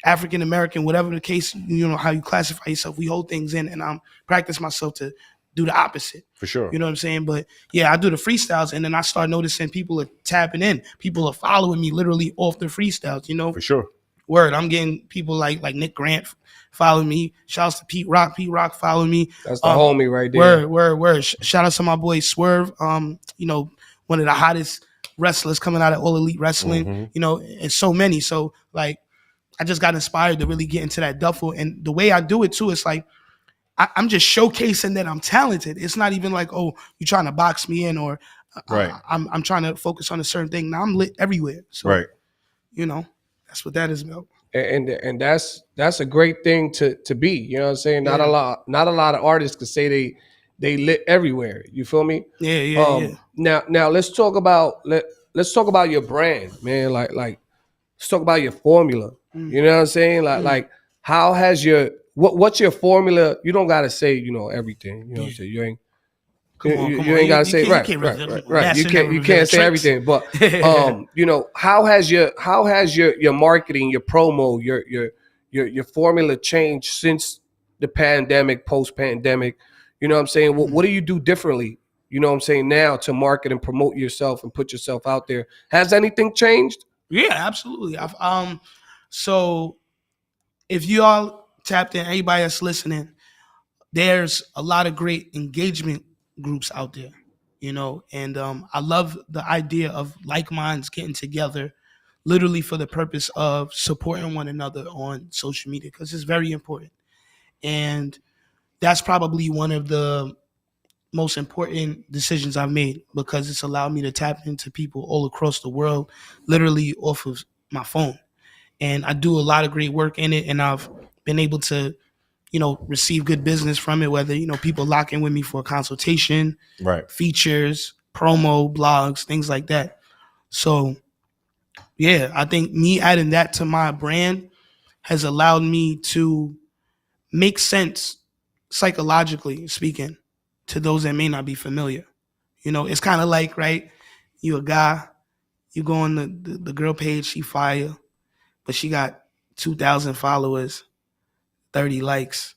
African American, whatever the case, you know, how you classify yourself, we hold things in, and I'm practice myself to do the opposite. For sure. You know what I'm saying? But yeah, I do the freestyles, and then I start noticing people are tapping in. People are following me literally off the freestyles, you know? For sure. Word. I'm getting people like Nick Grant following me. Shouts to Pete Rock. Pete Rock following me. That's the homie right there. Word. Shout out to my boy Swerve. You know, one of the hottest wrestlers coming out of All Elite Wrestling, you know, and so many. So like, I just got inspired to really get into that duffel. And the way I do it too, it's like, I'm just showcasing that I'm talented. It's not even like, oh, you're trying to box me in or Right. I'm trying to focus on a certain thing. Now I'm lit everywhere. So, Right. you know, that's what that is about. And that's a great thing to be. You know what I'm saying? Not a lot of artists could say they lit everywhere. You feel me? Yeah. Now let's talk about your brand, man. Like let's talk about your formula. You know what I'm saying? Like how has your what's your formula? You don't gotta say, you know, everything. You know what I'm saying? You ain't Come on. you ain't gotta say right. You can't say everything. But you know, how has your marketing, your promo, your formula changed since the pandemic, post-pandemic? You know what I'm saying? What do you do differently? You know what I'm saying, now to market and promote yourself and put yourself out there? Has anything changed? Yeah, absolutely. So if you all tapped in, anybody that's listening, there's a lot of great engagement groups out there, you know, and I love the idea of like minds getting together literally for the purpose of supporting one another on social media, because it's very important. And that's probably one of the most important decisions I've made, because it's allowed me to tap into people all across the world, literally off of my phone. And I do a lot of great work in it, and I've been able to, you know, receive good business from it, whether, you know, people lock in with me for a consultation, Right. features, promo, blogs, things like that. So yeah, I think me adding that to my brand has allowed me to make sense, psychologically speaking, to those that may not be familiar. You know, it's kind of like, right, you a guy, you go on the girl page, she fire, but she got 2,000 followers, 30 likes.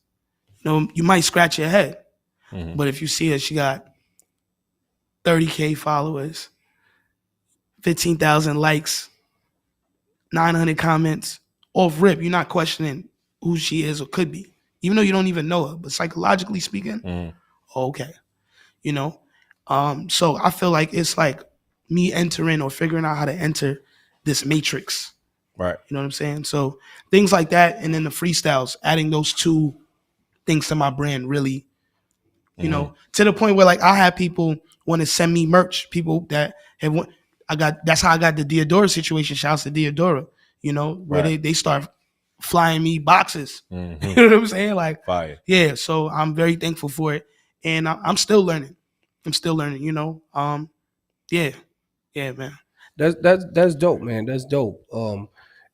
You know, you might scratch your head. But if you see her, she got 30K followers, 15,000 likes, 900 comments, off rip, you're not questioning who she is or could be, even though you don't even know her. But psychologically speaking, okay, you know? So I feel like it's like me entering or figuring out how to enter this matrix. Right. You know what I'm saying? So things like that, and then the freestyles, adding those two things to my brand really, you know, to the point where like I have people want to send me merch, people that have that's how I got the Diodora situation. Shouts to Diodora, you know, where they start flying me boxes. You know what I'm saying? Like, Fire. yeah. So I'm very thankful for it, and I'm still learning. You know. Yeah, man. That's dope, man. That's dope.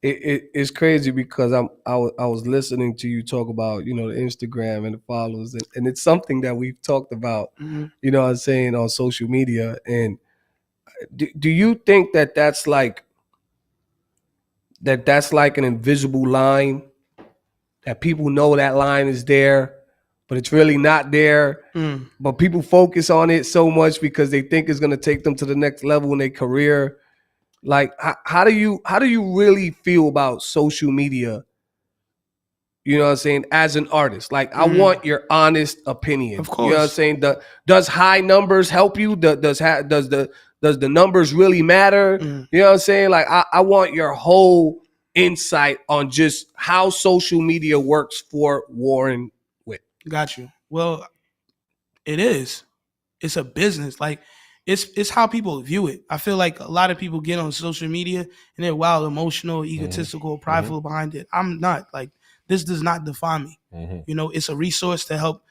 It's crazy because I was listening to you talk about, you know, the Instagram and the followers, and it's something that we've talked about, you know what I'm saying, on social media. And do you think that's like an invisible line, that people know that line is there, but it's really not there, but people focus on it so much because they think it's going to take them to the next level in their career? Like, how do you really feel about social media You know what I'm saying? As an artist, like I want your honest opinion. Of You know what I'm course. saying? Does high numbers help you? Does the numbers really matter? You know what I'm saying? Like I want your whole insight on just how social media works for Warren Witt. Got you. Well, it is. It's a business. Like it's how people view it. I feel like a lot of people get on social media and they're wild, emotional, egotistical, prideful behind it. I'm not. Like this does not define me. You know, it's a resource to help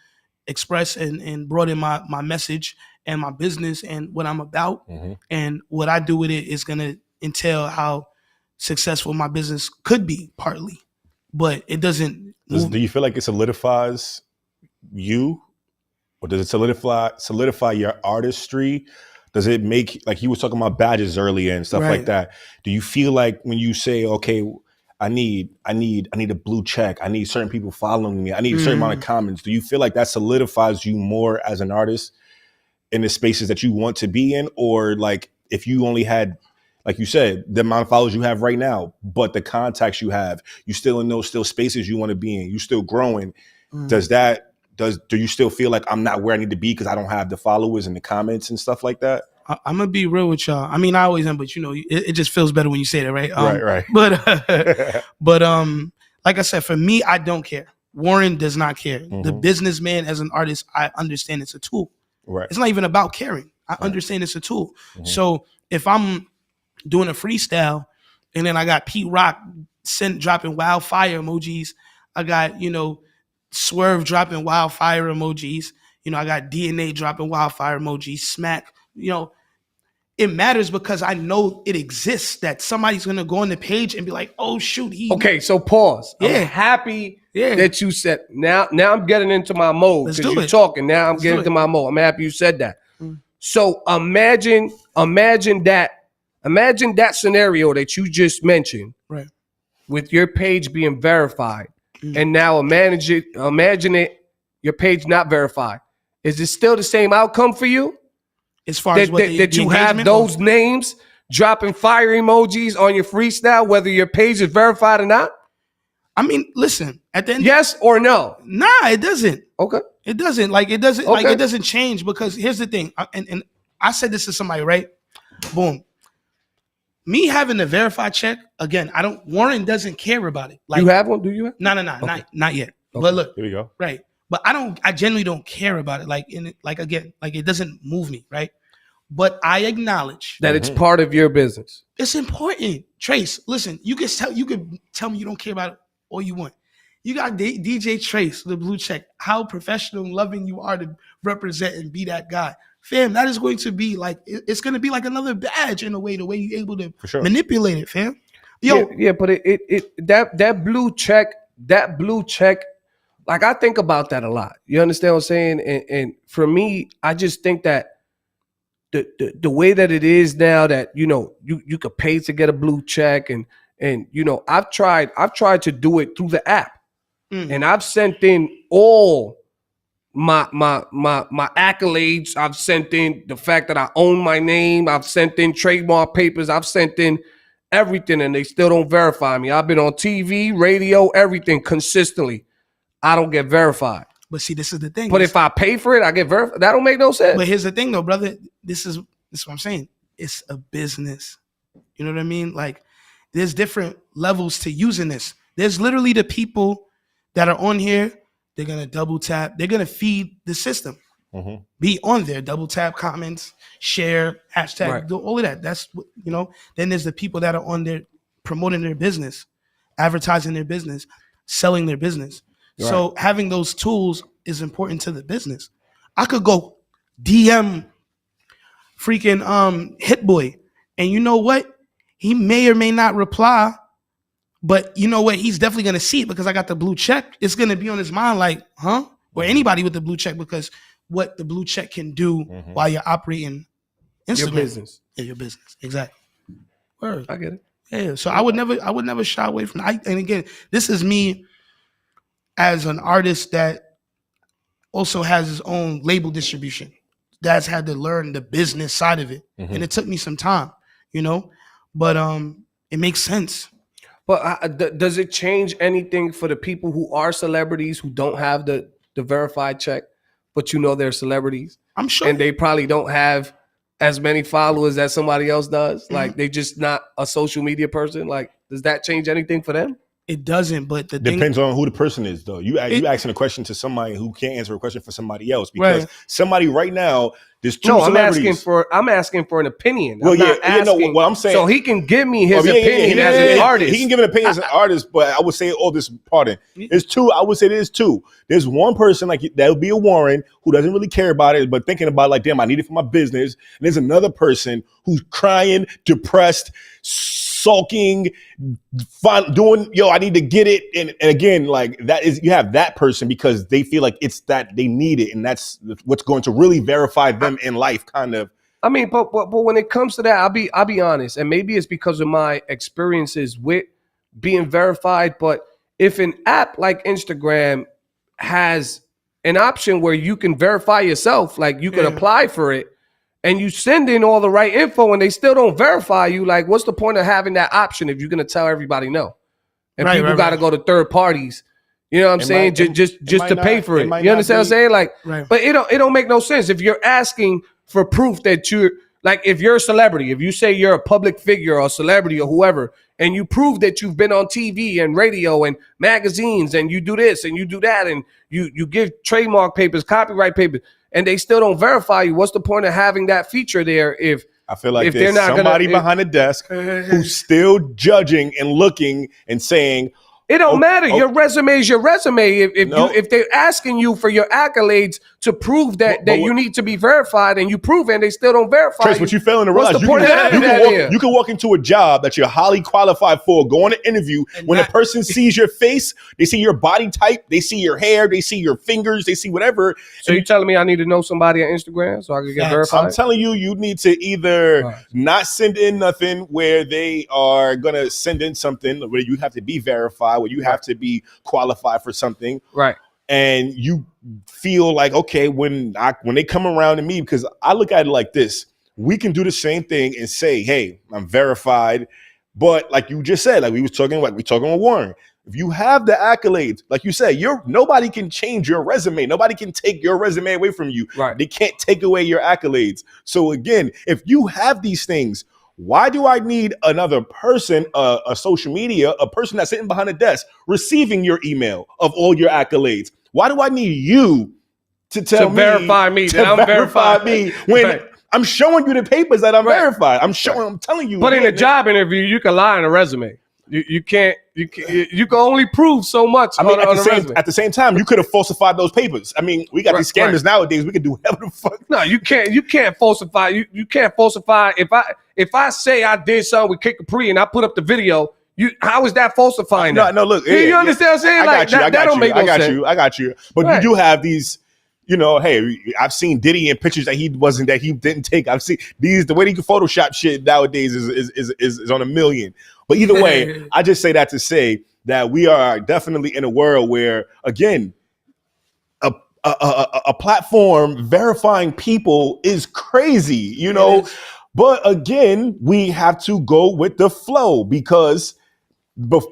express and broaden my message and my business and what I'm about. And what I do with it is gonna entail how successful my business could be, partly. But it doesn't Do you feel like it solidifies you, or does it solidify your artistry? Does it make, like you were talking about badges earlier and stuff like that? Do you feel like when you say, okay, I need a blue check, I need certain people following me, I need a certain amount of comments, do you feel like that solidifies you more as an artist in the spaces that you want to be in? Or like if you only had, like you said, the amount of followers you have right now, but the contacts you have, you still in those spaces you want to be in, you still growing. Do you still feel like I'm not where I need to be because I don't have the followers and the comments and stuff like that? I'm gonna be real with y'all. I mean, I always am, but you know, it just feels better when you say that, right? Right. But like I said, for me, I don't care. Warren does not care. The businessman as an artist, I understand it's a tool. Right. It's not even about caring. I understand it's a tool. So if I'm doing a freestyle and then I got Pete Rock dropping wildfire emojis, I got, you know, Swerve dropping wildfire emojis, you know, I got DNA dropping wildfire emojis, Smack, you know, it matters because I know it exists, that somebody's gonna go on the page and be like, oh shoot, Okay, so pause. Yeah. I'm happy that you said, now I'm getting into my mode Let's because do you're it. talking. Now I'm Let's getting do into it. my mode. I'm happy you said that. So imagine that scenario that you just mentioned, Right. with your page being verified, and now imagine it, your page not verified. Is it still the same outcome for you? As far as what That you have those names dropping fire emojis on your freestyle, whether your page is verified or not? I mean, listen, at the end, Yes or no? nah, it doesn't. Okay. It doesn't. Like it doesn't. Like Okay. it doesn't change, because here's the thing. And I said this to somebody, right? Boom. Me having a verified check again. Warren doesn't care about it. Like You have one? Do you have? no, not yet. But look, Here we go. right. But I genuinely don't care about it. Like again, like it doesn't move me, right? But I acknowledge That it's part of your business. it's important. Trace, listen, you can tell me you don't care about it all you want. You got DJ Trace, the blue check. How professional and loving you are to represent and be that guy. Fam, that is going to be like, it's going to be like another badge in a way, the way you're able to manipulate it, fam. Yo, But that blue check, like I think about that a lot. You understand what I'm saying? And for me, I just think that the way that it is now, that you know you could pay to get a blue check, and you know I've tried to do it through the app, and I've sent in all my accolades. I've sent in the fact that I own my name. I've sent in trademark papers. I've sent in everything, and they still don't verify me. I've been on TV, radio, everything consistently. I don't get verified. but see, this is the thing. But if I pay for it, I get verified. That don't make no sense. But here's the thing, though, brother. This is what I'm saying. It's a business. You know what I mean? Like, there's different levels to using this. There's literally the people that are on here. They're gonna double tap. They're gonna feed the system. Be on there, double tap, comments, share, hashtag, do all of that. That's what, you know. Then there's the people that are on there promoting their business, advertising their business, selling their business. Right. So having those tools is important to the business. I could go DM freaking Hit Boy, and you know what? He may or may not reply, but you know what? He's definitely gonna see it because I got the blue check. It's gonna be on his mind, like, huh? Or anybody with the blue check, because what the blue check can do while you're operating Instagram. Your business. Yeah, your business. Exactly. Word. I get it. Yeah. So I would never shy away from it. And again, this is me as an artist that also has his own label distribution. That's had to learn the business side of it. And it took me some time, you know, but it makes sense. But does it change anything for the people who are celebrities who don't have the verified check, but they're celebrities? I'm sure. And they probably don't have as many followers as somebody else does. Like they just not a social media person. Like, does that change anything for them? It doesn't, but the Depends on who the person is, though. You asking a question to somebody who can't answer a question for somebody else, because somebody right now, there's two celebrities. I'm asking for an opinion. Well, what I'm saying. So he can give me his opinion as an artist. He can give an opinion as an artist, but I would say, there's two. I would say there's two. There's one person like that would be a Warren who doesn't really care about it, but thinking about like, damn, I need it for my business. And there's another person who's crying, depressed, sulking, doing, I need to get it. And again, like that is, you have that person because they feel like it's that they need it. And that's what's going to really verify them in life, kind of. I mean, but when it comes to that, I'll be honest. And maybe it's because of my experiences with being verified. But if an app like Instagram has an option where you can verify yourself, like you can apply for it, and you send in all the right info and they still don't verify you, like what's the point of having that option if you're going to tell everybody no? And people got to go to third parties, you know what I'm saying? Just to pay for it. You understand what I'm saying? Like, but it don't make no sense. If you're asking for proof that you're, like if you're a celebrity, if you say you're a public figure or a celebrity or whoever, and you prove that you've been on TV and radio and magazines and you do this and you do that and you give trademark papers, copyright papers, and they still don't verify you, what's the point of having that feature there if I feel like there's somebody behind the desk who's still judging and looking and saying, it don't matter. Your resume is your resume. If they're asking you for your accolades to prove that you need to be verified and you prove it and they still don't verify Trace, what you failing to realize, you can walk into a job that you're highly qualified for, go on an interview. When a person sees your face, they see your body type, they see your hair, they see your fingers, they see whatever. So you're telling me I need to know somebody on Instagram so I can get verified? I'm telling you, you need to either not send in nothing where they are going to send in something where you have to be verified, where you have to be qualified for something. Right. And you feel like, okay, when they come around to me, because I look at it like this, we can do the same thing and say, hey, I'm verified. But like you just said, like we talking with Warren, if you have the accolades, like you said, nobody can change your resume. Nobody can take your resume away from you. Right. They can't take away your accolades. So again, if you have these things, why do I need another person, a social media, a person that's sitting behind a desk receiving your email of all your accolades? Why do I need you to verify me that I'm verified when I'm showing you the papers that I'm verified? I'm telling you. But in a job interview, you can lie on a resume. You can't. You can only prove so much. I mean, at the same time, you could have falsified those papers. I mean, we got these scammers nowadays. We can do whatever the fuck. No, you can't. You can't falsify. You can't falsify. If I say I did something with Kid Capri and I put up the video, how is that falsifying? No, look. You understand what I'm saying? That don't make no sense. I got you. But you do have these. Hey, I've seen Diddy in pictures that he didn't take. I've seen the way he can Photoshop shit nowadays is on a million. But either way, I just say that to say that we are definitely in a world where, again, a platform verifying people is crazy, But again, we have to go with the flow because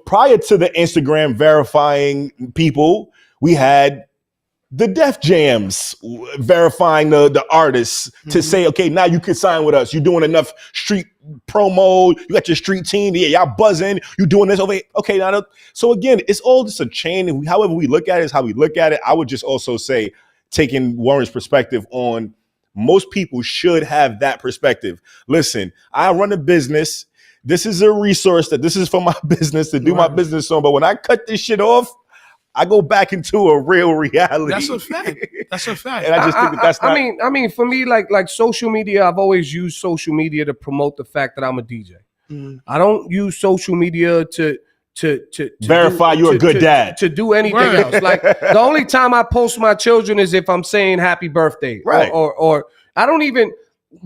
prior to the Instagram verifying people, we had the Def Jams verifying the artists to say, okay, now you can sign with us. You're doing enough street promo. You got your street team. Yeah, y'all buzzing. You doing this over here. Okay, now. So again, it's all just a chain. And however we look at it is how we look at it. I would just also say, taking Warren's perspective on, most people should have that perspective. Listen, I run a business. This is a resource this is for my business to do my business on. But when I cut this shit off, I go back into a real reality. That's a fact. And I just think that's not. I mean, for me, like social media, I've always used social media to promote the fact that I'm a DJ. I don't use social media to verify you're a good dad. To do anything else. Like the only time I post my children is if I'm saying happy birthday. Right. Or I don't even,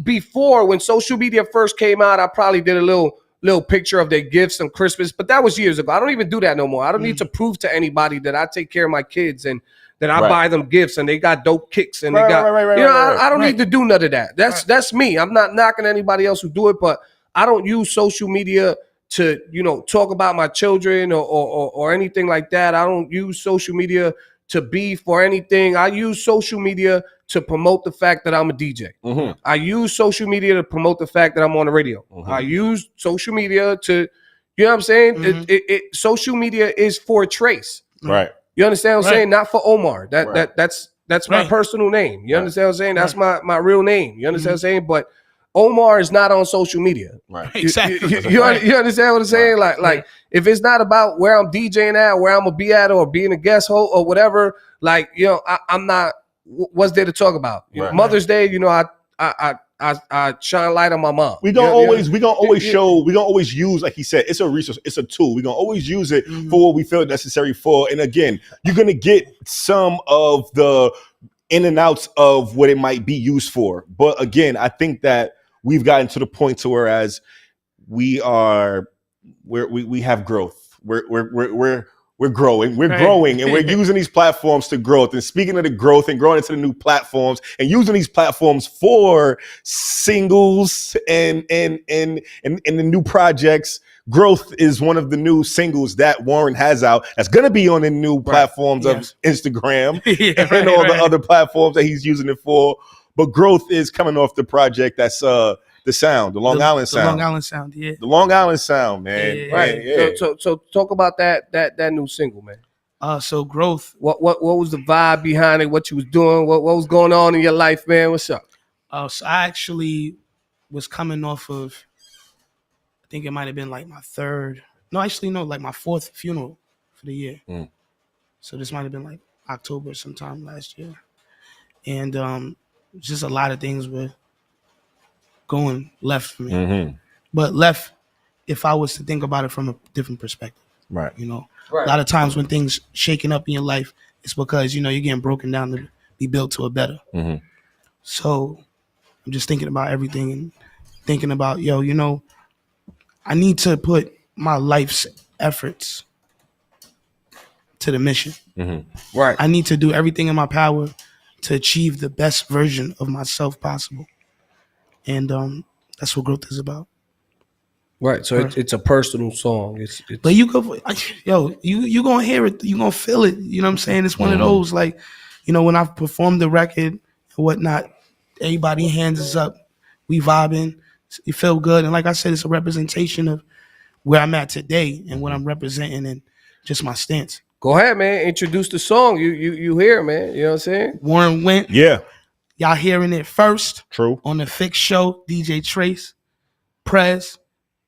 before when social media first came out, I probably did a little picture of their gifts on Christmas, but that was years ago. I don't even do that no more. I don't need to prove to anybody that I take care of my kids and that I buy them gifts and they got dope kicks and they got, I don't need to do none of that. That's me. I'm not knocking anybody else who do it, but I don't use social media to talk about my children or anything like that. I don't use social media to beef or anything. I use social media to promote the fact that I'm a DJ. Mm-hmm. I use social media to promote the fact that I'm on the radio. Mhm. I use social media to, you know what I'm saying? Mhm. Social media is for Trace. Right. You understand what I'm Right. saying? Not for Omar. That's my Right. personal name. You Right. understand what I'm saying? That's my real name. You understand what I'm saying? But Omar is not on social media. Right. Exactly. You understand what I'm saying? Like if it's not about where I'm DJing at, where I'm gonna be at, or being a guest host or whatever, like I'm not. What's there to talk about? Right. Mother's Day, I shine light on my mom. We gonna always Yeah. show. We gonna always use, like he said, it's a resource, it's a tool. We gonna always use it Mhm. for what we feel necessary for. And again, you're gonna get some of the in and outs of what it might be used for. But again, I think that we've gotten to the point to whereas we have growth. We're growing. We're Right. growing, and we're using these platforms to growth. And speaking of the growth and growing into the new platforms and using these platforms for singles and the new projects. Growth is one of the new singles that Warren has out. That's going to be on the new platforms Yes. of Instagram Yeah, and all the other platforms that he's using it for. But growth is coming off the project that's the sound, the Long Island sound. The Long Island sound, yeah. The Long Island sound, man. Yeah. Right. Yeah. So talk about that new single, man. So growth. What was the vibe behind it? What you was doing? What was going on in your life, man? What's up? So I actually was coming off of, I think it might have been like my my fourth funeral for the year. Mm. So this might have been like October sometime last year. And just a lot of things were going left for me. Mm-hmm. But left, if I was to think about it from a different perspective, Right. A lot of times when things shaking up in your life, it's because, you're getting broken down to be built to a better. Mm-hmm. So I'm just thinking about everything and thinking about, I need to put my life's efforts to the mission. Mm-hmm. Right. I need to do everything in my power to achieve the best version of myself possible. And that's what growth is about. Right. So it's a personal song. It's But you go, you gonna hear it, you gonna feel it. You know what I'm saying? It's one of those, like, when I've performed the record and whatnot, everybody hands us up, we vibing, you feel good. And like I said, it's a representation of where I'm at today and what I'm representing and just my stance. Go ahead, man. Introduce the song. You hear, man. You know what I'm saying? Warren Went, Yeah. y'all hearing it first True. on the Fix Show, DJ Trace, Prez.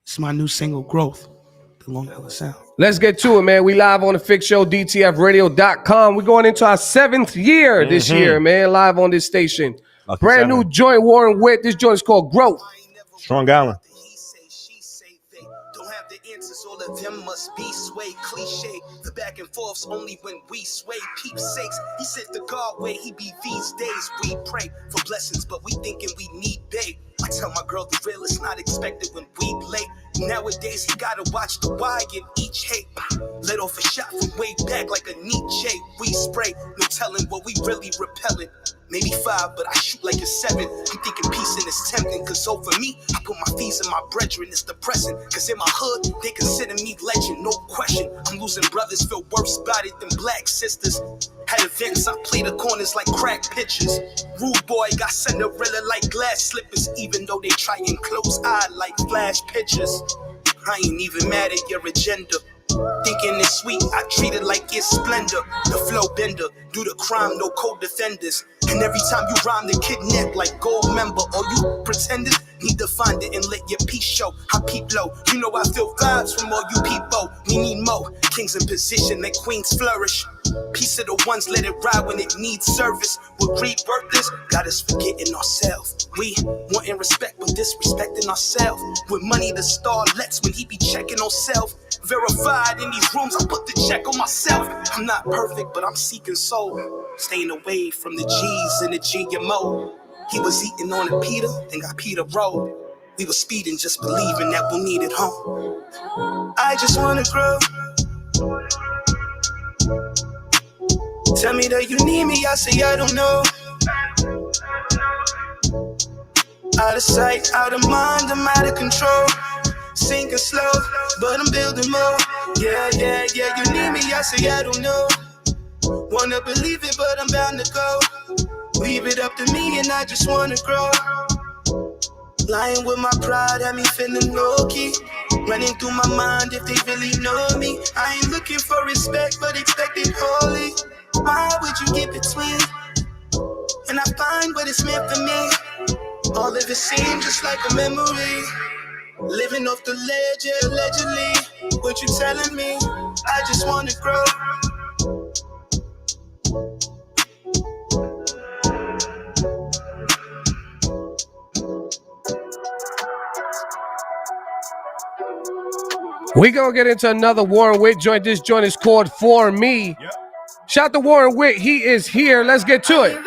It's my new single, Growth, the Long Island Sound. Let's get to it, man. We live on the Fix Show, DTFradio.com. We're going into our 7th year this year, man. Live on this station. Lucky Brand new seven. joint, Warren Witt. This joint is called Growth. Strong Island. He say, she say, they don't have the answers. All of them must be sway. Cliche, the back and forths only when we sway. Peep sakes, he said the God way he be these days. We pray for blessings, but we thinking we need babe. I tell my girl the real is not expected when we late. Nowadays he gotta watch the why in each hate. Let off a shot from way back like a Nietzsche. We spray, no telling what we really repelling. Maybe 5, but I shoot like a 7. I'm thinking peace and it's tempting. Cause over me, I put my fees in my brethren. It's depressing. Cause in my hood, they consider me legend, no question. I'm losing brothers, feel worse about it than black sisters. Had events, I play the corners like crack pitchers. Rude boy got Cinderella like glass slippers. Even though they try and close eye like flash pictures. I ain't even mad at your agenda. Thinking it's sweet, I treat it like it's splendor. The flow bender, do the crime, no co-defenders. And every time you rhyme, they kidnap like gold member. All you pretenders need to find it and let your peace show. I peep low, you know I feel vibes from all you people. We need more kings in position, let queens flourish. Piece of the ones, let it ride when it needs service. What greed birth is, got us forgetting ourselves. We wanting respect, but disrespecting ourselves. With money, the star lets when he be checking on self. Verified in these rooms, I put the check on myself. I'm not perfect, but I'm seeking soul. Staying away from the G's and the GMO. He was eating on a Peter, then got Peter rolled. We were speeding, just believing that we'll need it home. I just wanna grow. Tell me that you need me, I say I don't know. Out of sight, out of mind, I'm out of control. sinking slow, but I'm building more. Yeah, you need me, I say I don't know. Wanna believe it, but I'm bound to go. Leave it up to me and I just wanna grow. Lying with my pride had me feeling low-key. Running through my mind if they really know me. I ain't looking for respect, but expect it wholly. Why would you get between? And I find what it's meant for me. All of it seems just like a memory. Living off the ledge, yeah, allegedly. What you telling me? I just wanna grow. We gonna get into another Warren Witt joint. This joint is called For Me. Yep. Shout to Warren Witt. He is here. Let's get to it.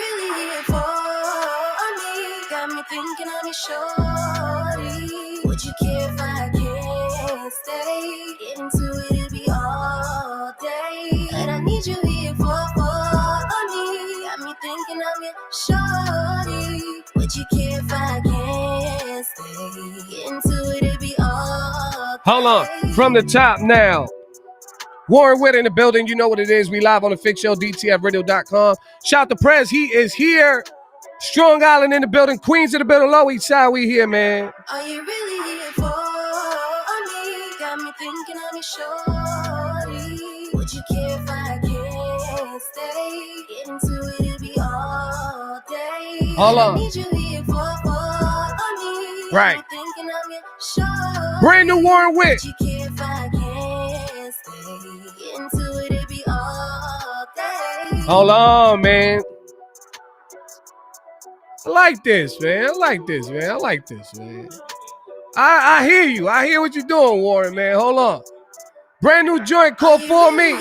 Got me thinking I'm your shorty. Would you care if I can't stay? Get into it, it'll be all day. And I need you here for me. Got me thinking I'm your shorty. Would you care if I can't stay? Get into it, it'll be all day. Hold on. From the top now. Warren Witt in the building. You know what it is. We live on the Fix Show, DTFradio.com. Shout to Prez. He is here. Strong Island in the building. Queens in the building. Low East Side. We here, man. Are you really here for me? Got me thinking I'm your shorty. Would you care if I can't stay? Get into it, it'll be all day. Hold on. I need you here for me. Right. Got me thinking I'm your shorty. Brand new Warren Witt. Would you care if I can't stay? Get into it, it'll be all day. Hold on, man. I like this, man. I like this, man. I hear you. I hear what you're doing, Warren, man. Hold on. Brand new joint called For Me.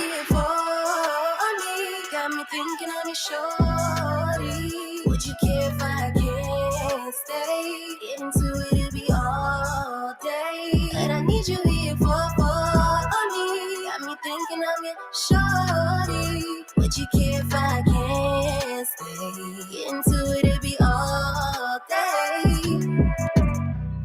Got me thinking I'm your shorty. Would you care if I can't stay? Get into it, it'll be all day. And I need you here for me. Got me thinking I'm your shorty. Would you care if I can't stay? Get into it, it'll be all day.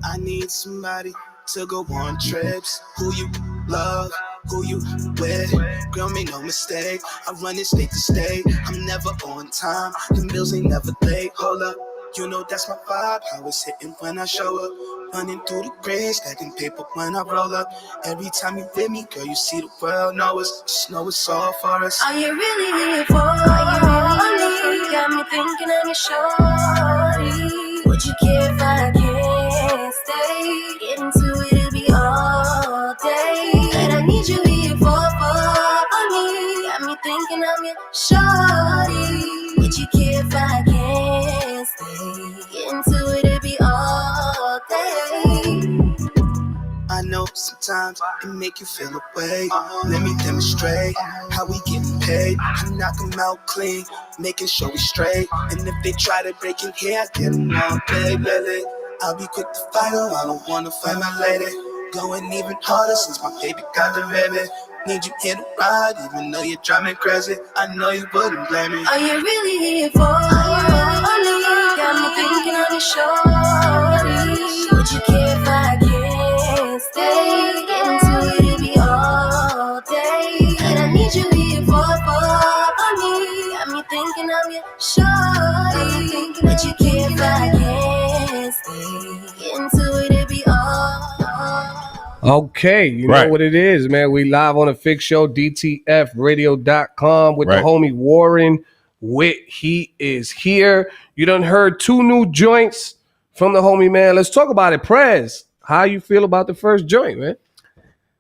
I need somebody to go on trips. Who you love, who you with. Girl, make no mistake, I run it state to state. I'm never on time, the bills ain't never late. Hold up, you know that's my vibe. How it's hitting when I show up. Running through the grades, stacking paper when I roll up. Every time you with me, girl, you see the world. Know it's all for us. Are you really here for me? Got me thinking I'm your shorty. Would you care if I can't stay? Get into it, it'll be all day. And I need you here for me. Got me thinking I'm your shorty. Would you care if I can't stay? Get into it, it'll be all day. I know sometimes it make you feel away. Let me demonstrate how we getting paid. I knock them out clean, making sure we straight. And if they try to break in here, I get them all day, baby. I'll be quick to fight them, I don't wanna fight my lady. Going even harder since my baby got the baby. Need you here to ride, even though you're driving me crazy. I know you wouldn't blame me. Are you really here for me? Got me thinking I'm your shorty. Would you care if I can't stay? Get into it, it'll be all day. And I need you here for me. Got me thinking I'm your shorty. Would you care if I can't stay? Get into it, it'll be all. Okay, you know what it is, man. We live on the Fix Show, DTFradio.com with the homie Warren Witt. He is here. You done heard 2 new joints from the homie, man. Let's talk about it. Prez, how you feel about the first joint, man?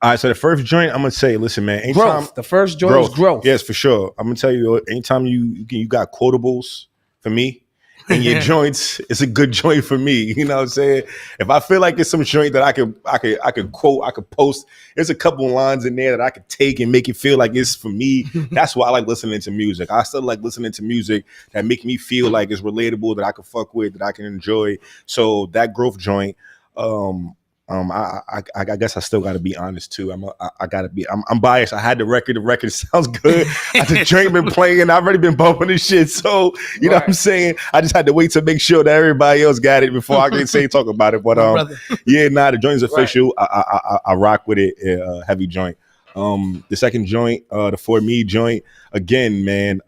All right, so the first joint, I'm gonna say, listen, man. Anytime, growth. The first joint is growth. Yes, for sure. I'm gonna tell you, anytime you got quotables for me in your joints, it's a good joint for me. You know what I'm saying? If I feel like it's some joint that I could quote, I could post. There's a couple lines in there that I could take and make it feel like it's for me. That's why I like listening to music. I still like listening to music that make me feel like it's relatable, that I can fuck with, that I can enjoy. So that growth joint. I guess I still got to be honest too. I got to be. I'm biased. I had the record. The record sounds good. The joint been playing. I've already been bumping this shit. So you know what I'm saying. I just had to wait to make sure that everybody else got it before I can say talk about it. But yeah, the joint is official. I rock with it. Heavy joint. The second joint, the For Me joint. Again, man.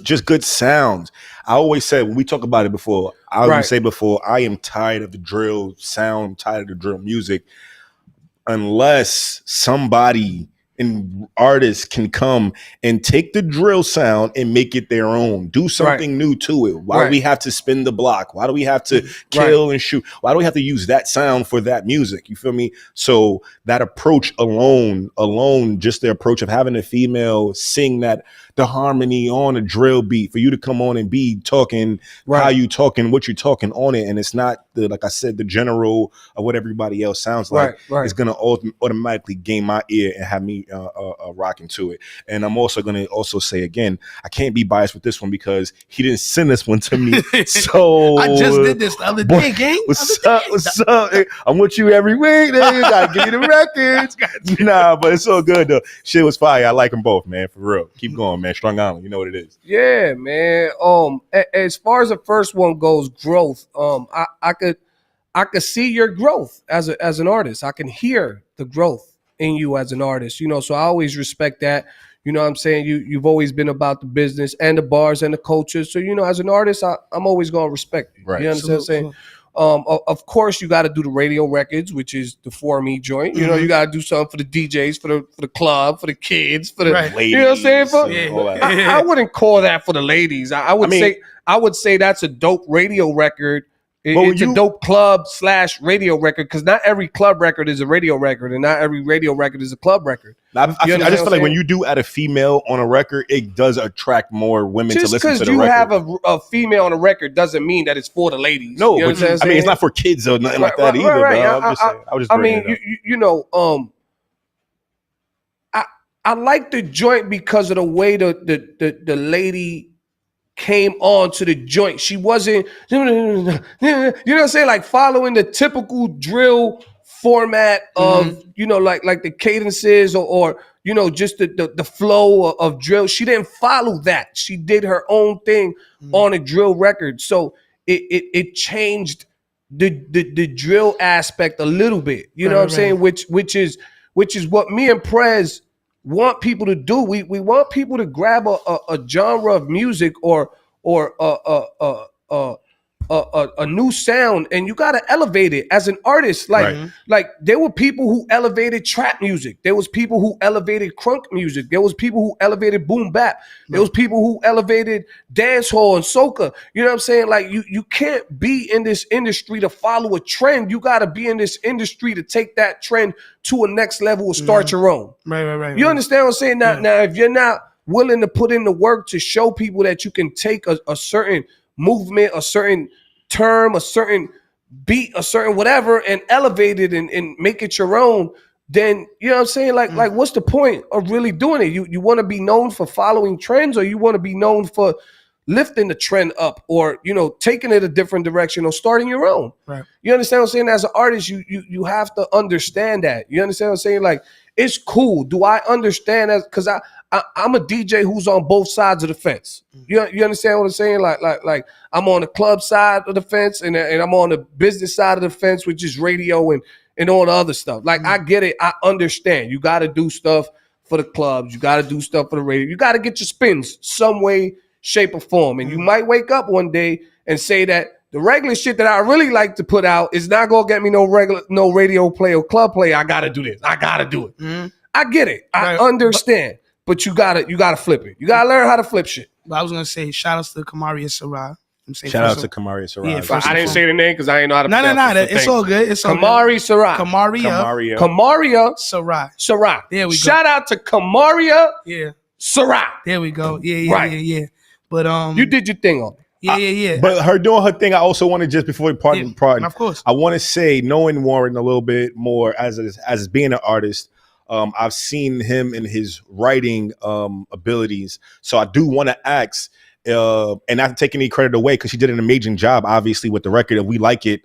Just good sounds. I always said when we talk about it before, I always say before, I am tired of the drill sound, I'm tired of the drill music, unless somebody and artists can come and take the drill sound and make it their own. Do something new to it. Why do we have to spin the block? Why do we have to kill and shoot? Why do we have to use that sound for that music? You feel me? So that approach alone, just the approach of having a female sing that the harmony on a drill beat, for you to come on and be talking how you talking, what you're talking on it, and it's not the, like I said, the general of what everybody else sounds like. It's gonna automatically gain my ear and have me rocking to it. And I'm also gonna say again, I can't be biased with this one because he didn't send this one to me. So I just did this the other day, gang. What's up? Hey, I'm with you every week. Then you gotta give me the records. Nah, but it's so good though. Shit was fire. I like them both, man. For real. Keep going, man. Strong Island, you know what it is. Yeah, man. As far as the first one goes, growth. I could see your growth as an artist. I can hear the growth in you as an artist. You know, so I always respect that. You know what I'm saying? You've always been about the business and the bars and the culture. So, you know, as an artist, I'm always gonna respect you. Right. You understand what I'm saying? Of course, you got to do the radio records, which is the For Me joint. You know, you got to do something for the DJs, for the club, for the kids, for the ladies. You know what I'm saying? I wouldn't call that for the ladies. I would say that's a dope radio record. It's a dope club / radio record, because not every club record is a radio record, and not every radio record is a club record. I just feel like when you do add a female on a record, it does attract more women to listen to the record. Just because you have a female on a record doesn't mean that it's for the ladies. No, but it's not for kids or nothing like that either. I like the joint because of the way the lady came on to the joint. She wasn't, you know what I'm saying, like following the typical drill format of, you know, like the cadences or you know, just the flow of drill. She didn't follow that. She did her own thing on a drill record. So it changed the drill aspect a little bit. You know what I'm saying? Which is what me and Prez want people to do. We want people to grab a genre of music or a new sound, and you gotta elevate it as an artist. Like there were people who elevated trap music. There was people who elevated crunk music. There was people who elevated boom bap. There was people who elevated dancehall and soca. You know what I'm saying? Like you can't be in this industry to follow a trend. You gotta be in this industry to take that trend to a next level or start your own. Right. You understand what I'm saying? Now, if you're not willing to put in the work to show people that you can take a certain movement, a certain term, a certain beat, a certain whatever, and elevate it and make it your own, then you know what I'm saying? Like what's the point of really doing it? You want to be known for following trends, or you want to be known for lifting the trend up, or you know, taking it a different direction, or starting your own. Right. You understand what I'm saying? As an artist, you have to understand that. You understand what I'm saying? Like, it's cool. Do I understand that? Because I'm a DJ who's on both sides of the fence. You understand what I'm saying? Like I'm on the club side of the fence, and I'm on the business side of the fence, which is radio and all the other stuff. Like, I get it. I understand. You got to do stuff for the clubs. You got to do stuff for the radio. You got to get your spins some way, shape, or form. And you might wake up one day and say that the regular shit that I really like to put out is not gonna get me no radio play or club play. I gotta do this. I gotta do it. I get it. I understand. But you gotta flip it. You gotta learn how to flip shit. But I was gonna say, shout outs to Kamaria Sarai. Shout out to Kamaria Sarai. Yeah, I didn't say the name because I ain't know how to pronounce it. No. It's all good. It's all Kamaria Sarai. Kamaria Sarai. There we go. Shout out to Kamaria Sarai. There we go. Yeah. But you did your thing on it. Yeah. But her doing her thing, I also want to, just before we part, of course, I want to say, knowing Warren a little bit more as being an artist, I've seen him in his writing abilities. So I do want to ask, and not to take any credit away, because she did an amazing job, obviously, with the record, and we like it.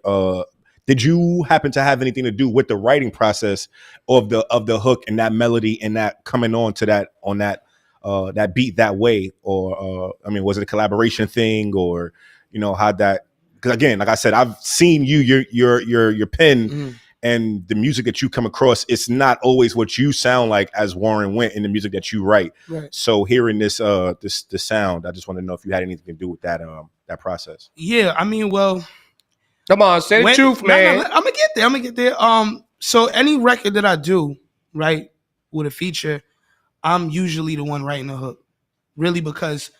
Did you happen to have anything to do with the writing process of the hook and that melody and that coming on to that on that that beat that way? Or I mean, was it a collaboration thing, or how'd that? Because again, like I said, I've seen your pen and the music that you come across. It's not always what you sound like as Warren Went in the music that you write. Right. So hearing this the sound, I just want to know if you had anything to do with that process. Yeah, I mean, well, Come on, say the truth, man. I'm gonna get there. So any record that I do, right, with a feature, I'm usually the one writing the hook, really, because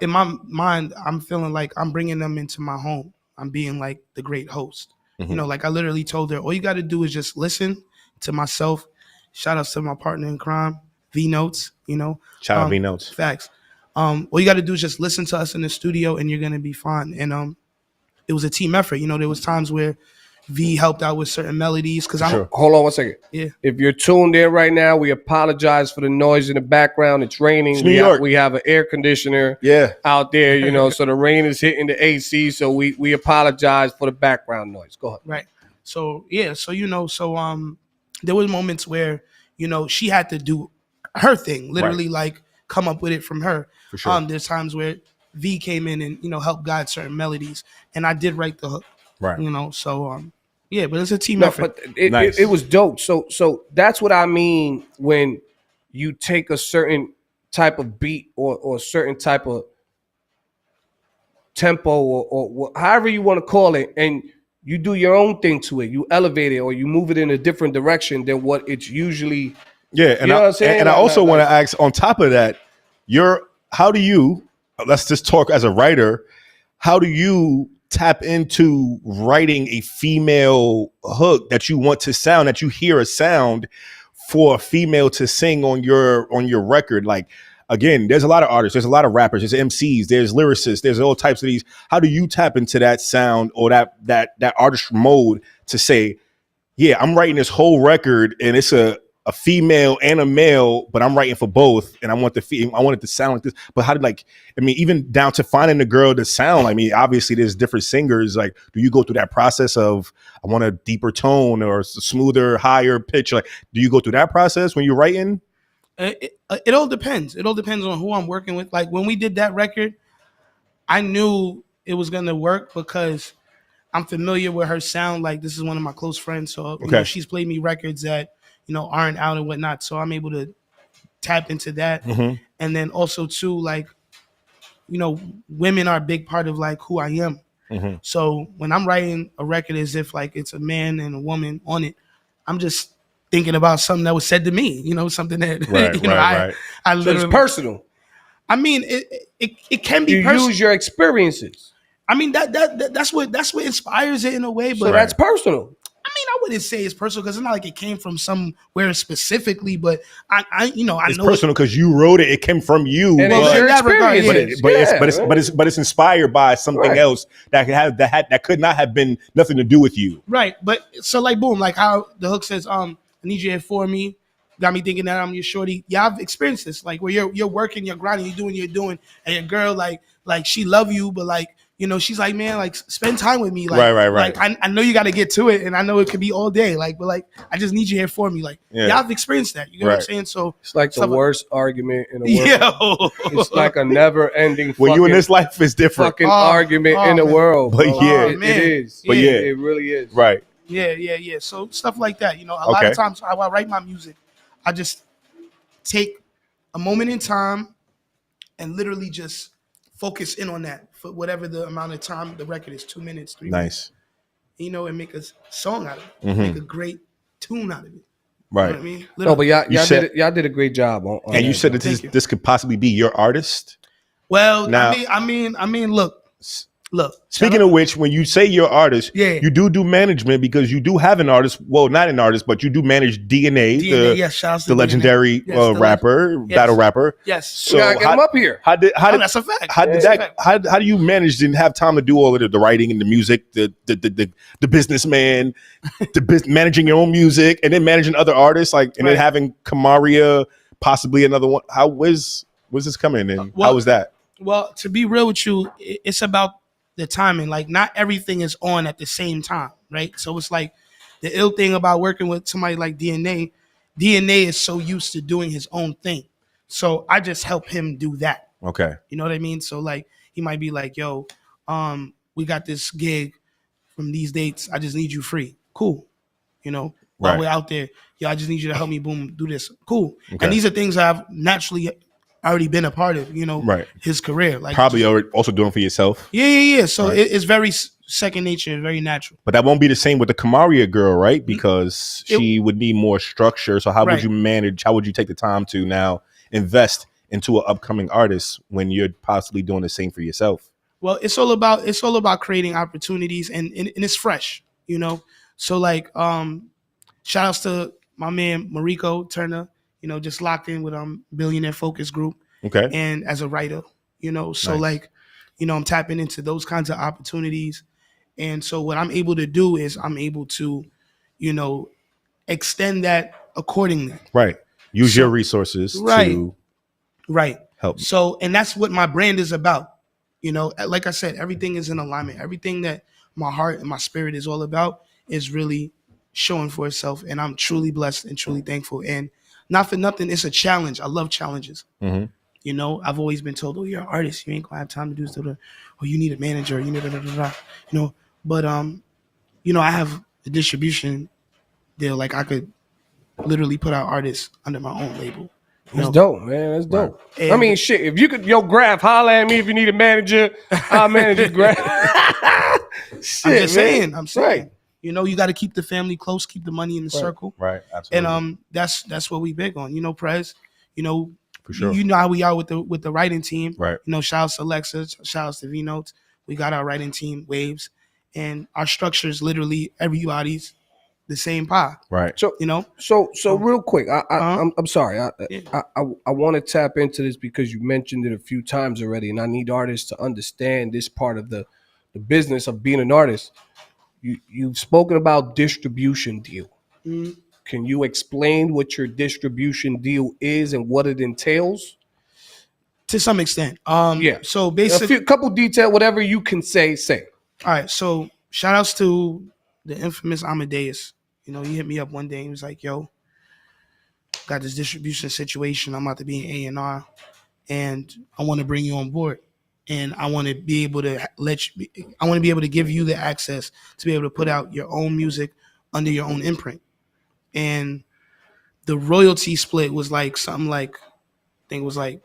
in my mind, I'm feeling like I'm bringing them into my home. I'm being like the great host. Like I literally told her, all you got to do is just listen to myself. Shout outs to my partner in crime, V Notes. Shout out V Notes. Facts. All you got to do is just listen to us in the studio, and you're gonna be fine. And it was a team effort. There was times where V helped out with certain melodies because Hold on 1 second. Yeah. If you're tuned in right now, we apologize for the noise in the background. It's raining. It's New York. We have an air conditioner out there, so the rain is hitting the AC. So we apologize for the background noise. Go ahead. Right. So yeah. So there was moments where she had to do her thing, literally like come up with it from her. For sure. There's times where V came in and helped guide certain melodies, and I did write the hook. Right. So yeah, but it's a team effort. But it was dope. So that's what I mean when you take a certain type of beat or a certain type of tempo or however you want to call it, and you do your own thing to it. You elevate it or you move it in a different direction than what it's usually. Yeah, and what I'm saying? And I also want to ask, on top of that, how do you? Let's just talk as a writer. How do you tap into writing a female hook that you want to sound, that you hear a sound for a female to sing on your record? Like, again, there's a lot of artists, there's a lot of rappers, there's MCs, there's lyricists, there's all types of these. How do you tap into that sound or that artist mode to say, yeah, I'm writing this whole record and it's a female and a male, but I'm writing for both, and I want it to sound like this. But how did even down to finding the girl to sound? Obviously there's different singers. Like, do you go through that process of I want a deeper tone or a smoother, higher pitch? Like, do you go through that process when you're writing? It all depends. It all depends on who I'm working with. Like when we did that record, I knew it was gonna work because I'm familiar with her sound. Like this is one of my close friends, so she's played me records that aren't out and whatnot. So I'm able to tap into that. And then also too, like, women are a big part of like who I am. So when I'm writing a record as if like it's a man and a woman on it, I'm just thinking about something that was said to me, something that, I literally. So it's personal. I mean, it can be you personal. use your experiences. I mean, that's what inspires it in a way, but so that's personal. I mean, I wouldn't say it's personal because it's not like it came from somewhere specifically, but I know it's personal because you wrote it. It came from you, and it's your experience. But it's inspired by something else that could not have been nothing to do with you. Right. But so like boom, like how the hook says, I need you here for me. Got me thinking that I'm your shorty. Yeah, I've experienced this. Like where you're working, you're grinding, you're doing what you're doing, and your girl like she love you, but like. She's like, man, like spend time with me. Like, right. Like, I know you got to get to it, and I know it could be all day. Like, but like, I just need you here for me. Like, yeah, I've experienced that. You know what I'm saying? So it's like the worst argument in the world. It's like a never-ending. Well, you in this life is different. Fucking argument in the world. But it is. But it really is. Right. Yeah. So stuff like that. A lot of times how I write my music, I just take a moment in time and literally just focus in on that for whatever the amount of time the record is, 2 minutes, 3 minutes. And make a song out of it, make a great tune out of it. Right. You know what I mean? No, but y'all did a great job on and you said that this could possibly be your artist. Well, now, I mean, look. Speaking of which, when you say your artist, you do management because you do have an artist. Well, not an artist, but you do manage DNA, the legendary rapper, battle rapper. Yes. So we gotta get him up here. That's a fact. How do you manage to have time to do all of the writing and the music, the businessman, managing your own music and then managing other artists, and then having Kamaria, possibly another one? How was this coming in? How was that? Well, to be real with you, it's about the timing. Like not everything is on at the same time. right? So it's like the ill thing about working with somebody like DNA is so used to doing his own thing. So I just help him do that. Okay. You know what I mean? So like he might be like, yo, we got this gig from these dates. I just need you free. Cool. You know, while Right. we're out there, yo, I just need you to help me boom, do this. Cool. Okay. And these are things I've naturally already been a part of, you know, Right. his career. Like Probably just- already also doing for yourself. Yeah. So Right. it's very second nature, very natural. But that won't be the same with the Kamaria girl, right? Because she would need more structure. So how would Right. you manage? How would you take the time to now invest into an upcoming artist when you're possibly doing the same for yourself? Well, it's all about creating opportunities and it's fresh, you know. So like shout outs to my man Mariko Turner, you know, just locked in with Billionaire Focus Group Okay. and as a writer, you know. So Nice. like, you know, I'm tapping into those kinds of opportunities. And so what I'm able to do is I'm able to, you know, extend that accordingly. Right. Use So- your resources Right. to Right. help. So, and that's what my brand is about. You know, like I said, everything is in alignment. Everything that my heart and my spirit is all about is really showing for itself. And I'm truly blessed and truly thankful. And not for nothing, it's a challenge. I love challenges. Mhm. You know, I've always been told, oh, you're an artist. You ain't gonna have time to do stuff. Or you need a manager. You need you know, but you know, I have a distribution deal. Like I could literally put out artists under my own label. You That's know? dope, man. That's dope. And- I mean, shit. If you could, Graph, holla at me if you need a manager. I'll manage you, Graph. Shit, I'm just man. saying. I'm saying. You know, you got to keep the family close, keep the money in the circle, Right. Absolutely. and that's what we big on. You know, Prez. You know, For sure. you know how we are with the writing team. Right. You know, shout outs to Alexa, shout outs to V Notes. We got our writing team, Waves, and our structure is literally everybody's the same pie. Right. So, You know, so real quick, I'm sorry. Yeah. I want to tap into this because you mentioned it a few times already, and I need artists to understand this part of the business of being an artist. You've spoken about distribution deal. Mhm. Can you explain what your distribution deal is and what it entails? to some extent. Yeah. So A basically, couple detail, whatever you can say. all right. So shout outs to the infamous Amadeus. You know, he hit me up one day and he was like, yo, got this distribution situation. I'm about to be in A&R and I want to bring you on board. And I want to be able to I want to be able to give you the access to be able to put out your own music under your own imprint. And the royalty split was like something like, I think it was like,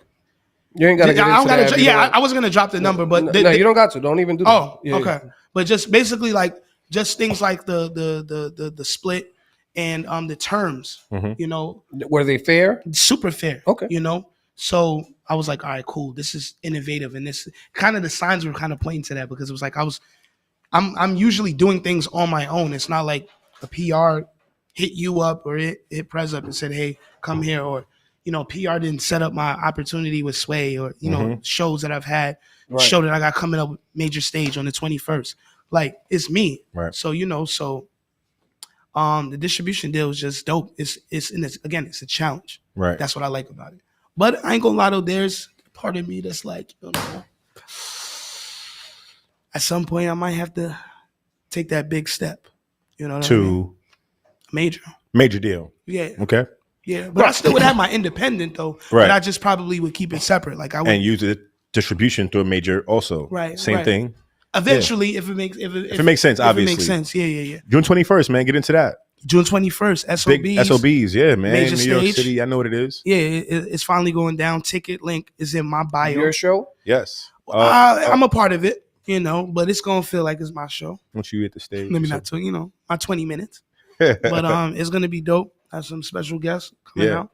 You ain't got to get into that. I wasn't going to drop the number, but no, you don't got to. Don't even do that. Oh, Yeah, okay. But just basically like just things like the split and the terms, Mhm. you know, Were they fair? super fair. Okay. You know? So I was like, all right, cool. This is innovative. And this kind of the signs were kind of pointing to that because it was like I'm usually doing things on my own. It's not like a PR hit you up or hit Prez up and said, hey, come here, or you know, PR didn't set up my opportunity with Sway or, you know, shows that I've had, show that I got coming up with Major Stage on the 21st. Like, it's me. Right. So, you know, the distribution deal is just dope. It's again, it's a challenge. Right. That's what I like about it. But I ain't gonna lie though, there's part of me that's like, you know, at some point I might have to take that big step. You know what I mean? To Major. deal. Yeah. Okay. Yeah. But I still would have my independent though. Right. But I just probably would keep it separate. Like I would And use the distribution through a major also. Right, Same right. thing. eventually if it makes If it makes sense, if obviously. It makes sense. Yeah. June 21st, man. Get into that. June 21st, SOBs. Big SOBs, yeah, man. Major New York stage. City, I know what it is. Yeah, it's finally going down. Ticket link is in my bio. Your show? Yes. I'm a part of it, you know, but it's gonna feel like it's my show. Once you hit the stage. Let me not tell you know my 20 minutes, but it's gonna be dope. I have some special guests coming Yeah. out,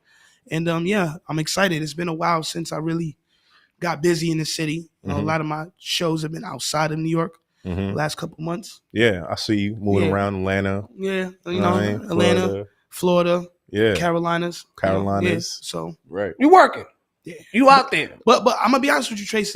and yeah, I'm excited. It's been a while since I really got busy in the city. You know, a lot of my shows have been outside of New York the last couple months. Yeah, I see you moving Yeah. around Atlanta. Yeah, you know, Ryan, Atlanta, Florida, Yeah. Carolinas, you know, Carolinas. yeah, so. Right. You working? Yeah. You out there? But I'm gonna be honest with you, Trace.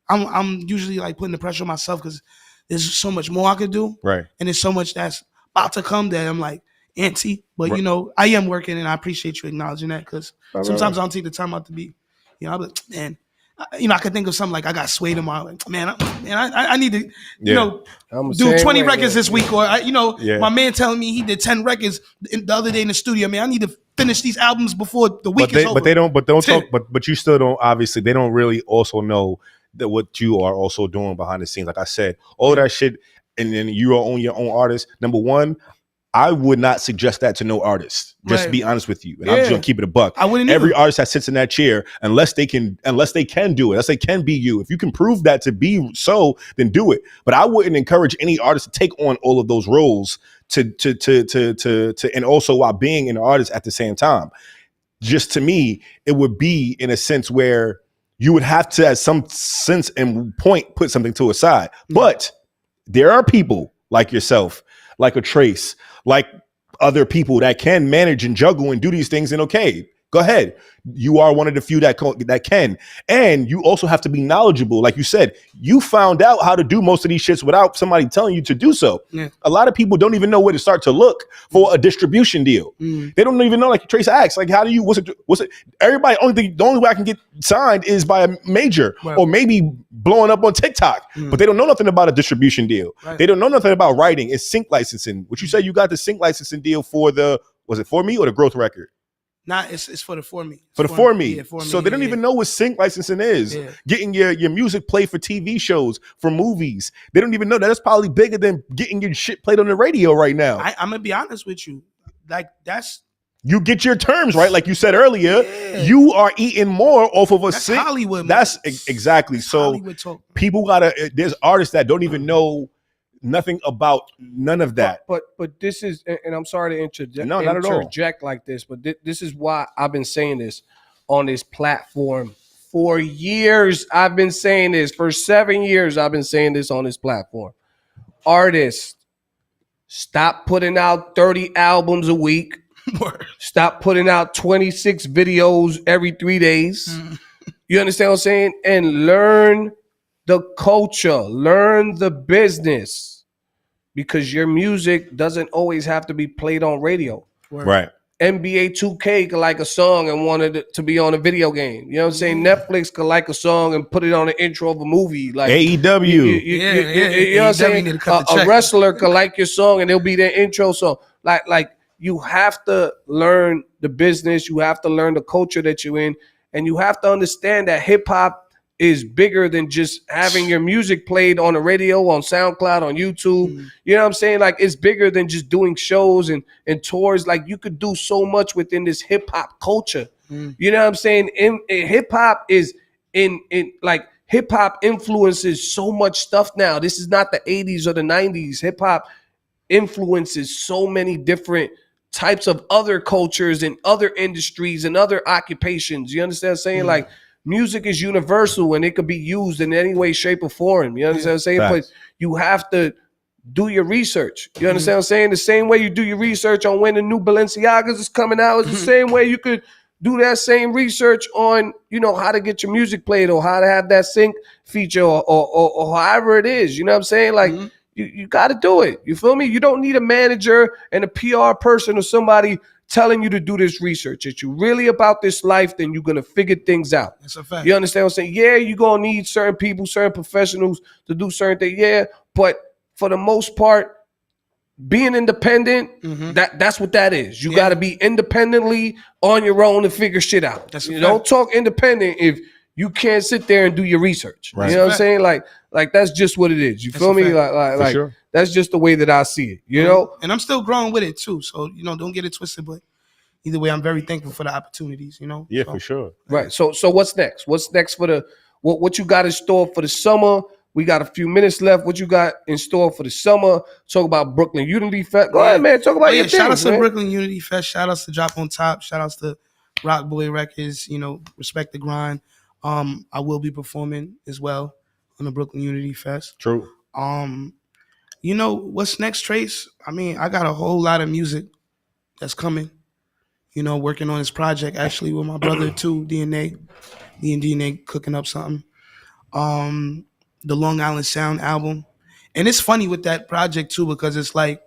I'm usually like putting the pressure on myself because there's so much more I could do, Right. and there's so much that's about to come that I'm like antsy. But Right. you know, I am working, and I appreciate you acknowledging that because sometimes I don't take the time out to be, you know, I'm like, man, I could think of something like I got swayed tomorrow. Like, I need to, I'm the do same 20 way, records man. this week. Or, Yeah. my man telling me he did 10 records the other day in the studio. Man, I need to finish these albums before the week is over. But you still don't, obviously, they don't really also know that what you are also doing behind the scenes. Like I said, all that shit, and then you are on your own artist. Number one, I would not suggest that to no artist. Just to be honest with you, and I'm just gonna keep it a buck. I wouldn't. Every artist that sits in that chair, unless they can do it, unless they can be you. If you can prove that to be so, then do it. But I wouldn't encourage any artist to take on all of those roles and also while being an artist at the same time. Just to me, it would be in a sense where you would have to, at some sense and point, put something to a side. But there are people like yourself, like a Trace, like other people that can manage and juggle and do these things. And okay, go ahead. You are one of the few that can. And you also have to be knowledgeable. Like you said, you found out how to do most of these shits without somebody telling you to do so. Yeah. A lot of people don't even know where to start to look for a distribution deal. They don't even know, like Trace asks, like, how do you, what's it? Everybody, the only way I can get signed is by a major or maybe blowing up on TikTok, but they don't know nothing about a distribution deal. Right. They don't know nothing about writing. It's sync licensing. What you said, you got the sync licensing deal for was it For Me or the Growth record? Nah, it's for the For Me. For the For Me. Yeah, so they don't even know what sync licensing is. Yeah. Getting your music played for TV shows, for movies. They don't even know that. That's probably bigger than getting your shit played on the radio right now. I'm going to be honest with you. Like, you get your terms right, like you said earlier. Yeah. You are eating more off of a sync. Hollywood. That's exactly. So people there's artists that don't even know nothing about none of that. But this is, and I'm sorry to interject. No, not at all. Interject like this, but this is why I've been saying this on this platform for years. I've been saying this for 7 years. I've been saying this on this platform. Artists, stop putting out 30 albums a week. Stop putting out 26 videos every 3 days. You understand what I'm saying? And learn the culture, learn the business. Because your music doesn't always have to be played on radio. Right. NBA 2K could like a song and wanted it to be on a video game. You know what I'm saying? Netflix could like a song and put it on the intro of a movie. Like AEW. You know what I'm saying? A wrestler could like your song and it'll be their intro song. Like you have to learn the business. You have to learn the culture that you're in. And you have to understand that hip hop is bigger than just having your music played on the radio, on SoundCloud, on YouTube. You know what I'm saying? Like, it's bigger than just doing shows and tours. Like, you could do so much within this hip hop culture. You know what I'm saying? In hip hop is in like hip hop influences so much stuff now. This is not the 80s or the 90s. Hip hop influences so many different types of other cultures and other industries and other occupations. You understand what I'm saying? Like, music is universal and it could be used in any way, shape, or form. You understand what I'm saying? But you have to do your research. You understand what I'm saying? The same way you do your research on when the new Balenciagas is coming out is the same way you could do that same research on, how to get your music played or how to have that sync feature or however it is. You know what I'm saying? Like, you got to do it. You feel me? You don't need a manager and a PR person or somebody telling you to do this research. If you're really about this life, then you're going to figure things out. That's a fact. You understand what I'm saying? Yeah, you're going to need certain people, certain professionals to do certain things. Yeah, but for the most part, being independent, that's what that is. You got to be independently on your own to figure shit out. Don't talk independent if you can't sit there and do your research. Right. You know what I'm saying? Like that's just what it is. You feel me? Like sure. That's just the way that I see it, you know? And I'm still growing with it too. So, don't get it twisted, but either way, I'm very thankful for the opportunities, Yeah, for sure. Right. So what's next? What's next for what you got in store for the summer? We got a few minutes left. What you got in store for the summer? Talk about Brooklyn Unity Fest. Go ahead, man. Talk about your shout things, out to man. Brooklyn Unity Fest. Shout outs to Drop on Top. Shout outs to Rock Boy Records. Respect the grind. I will be performing as well on the Brooklyn Unity Fest. True. What's next, Trace? I mean, I got a whole lot of music that's coming. Working on this project actually with my brother too, DNA. Me and DNA cooking up something. The Long Island Sound album. And it's funny with that project too, because it's like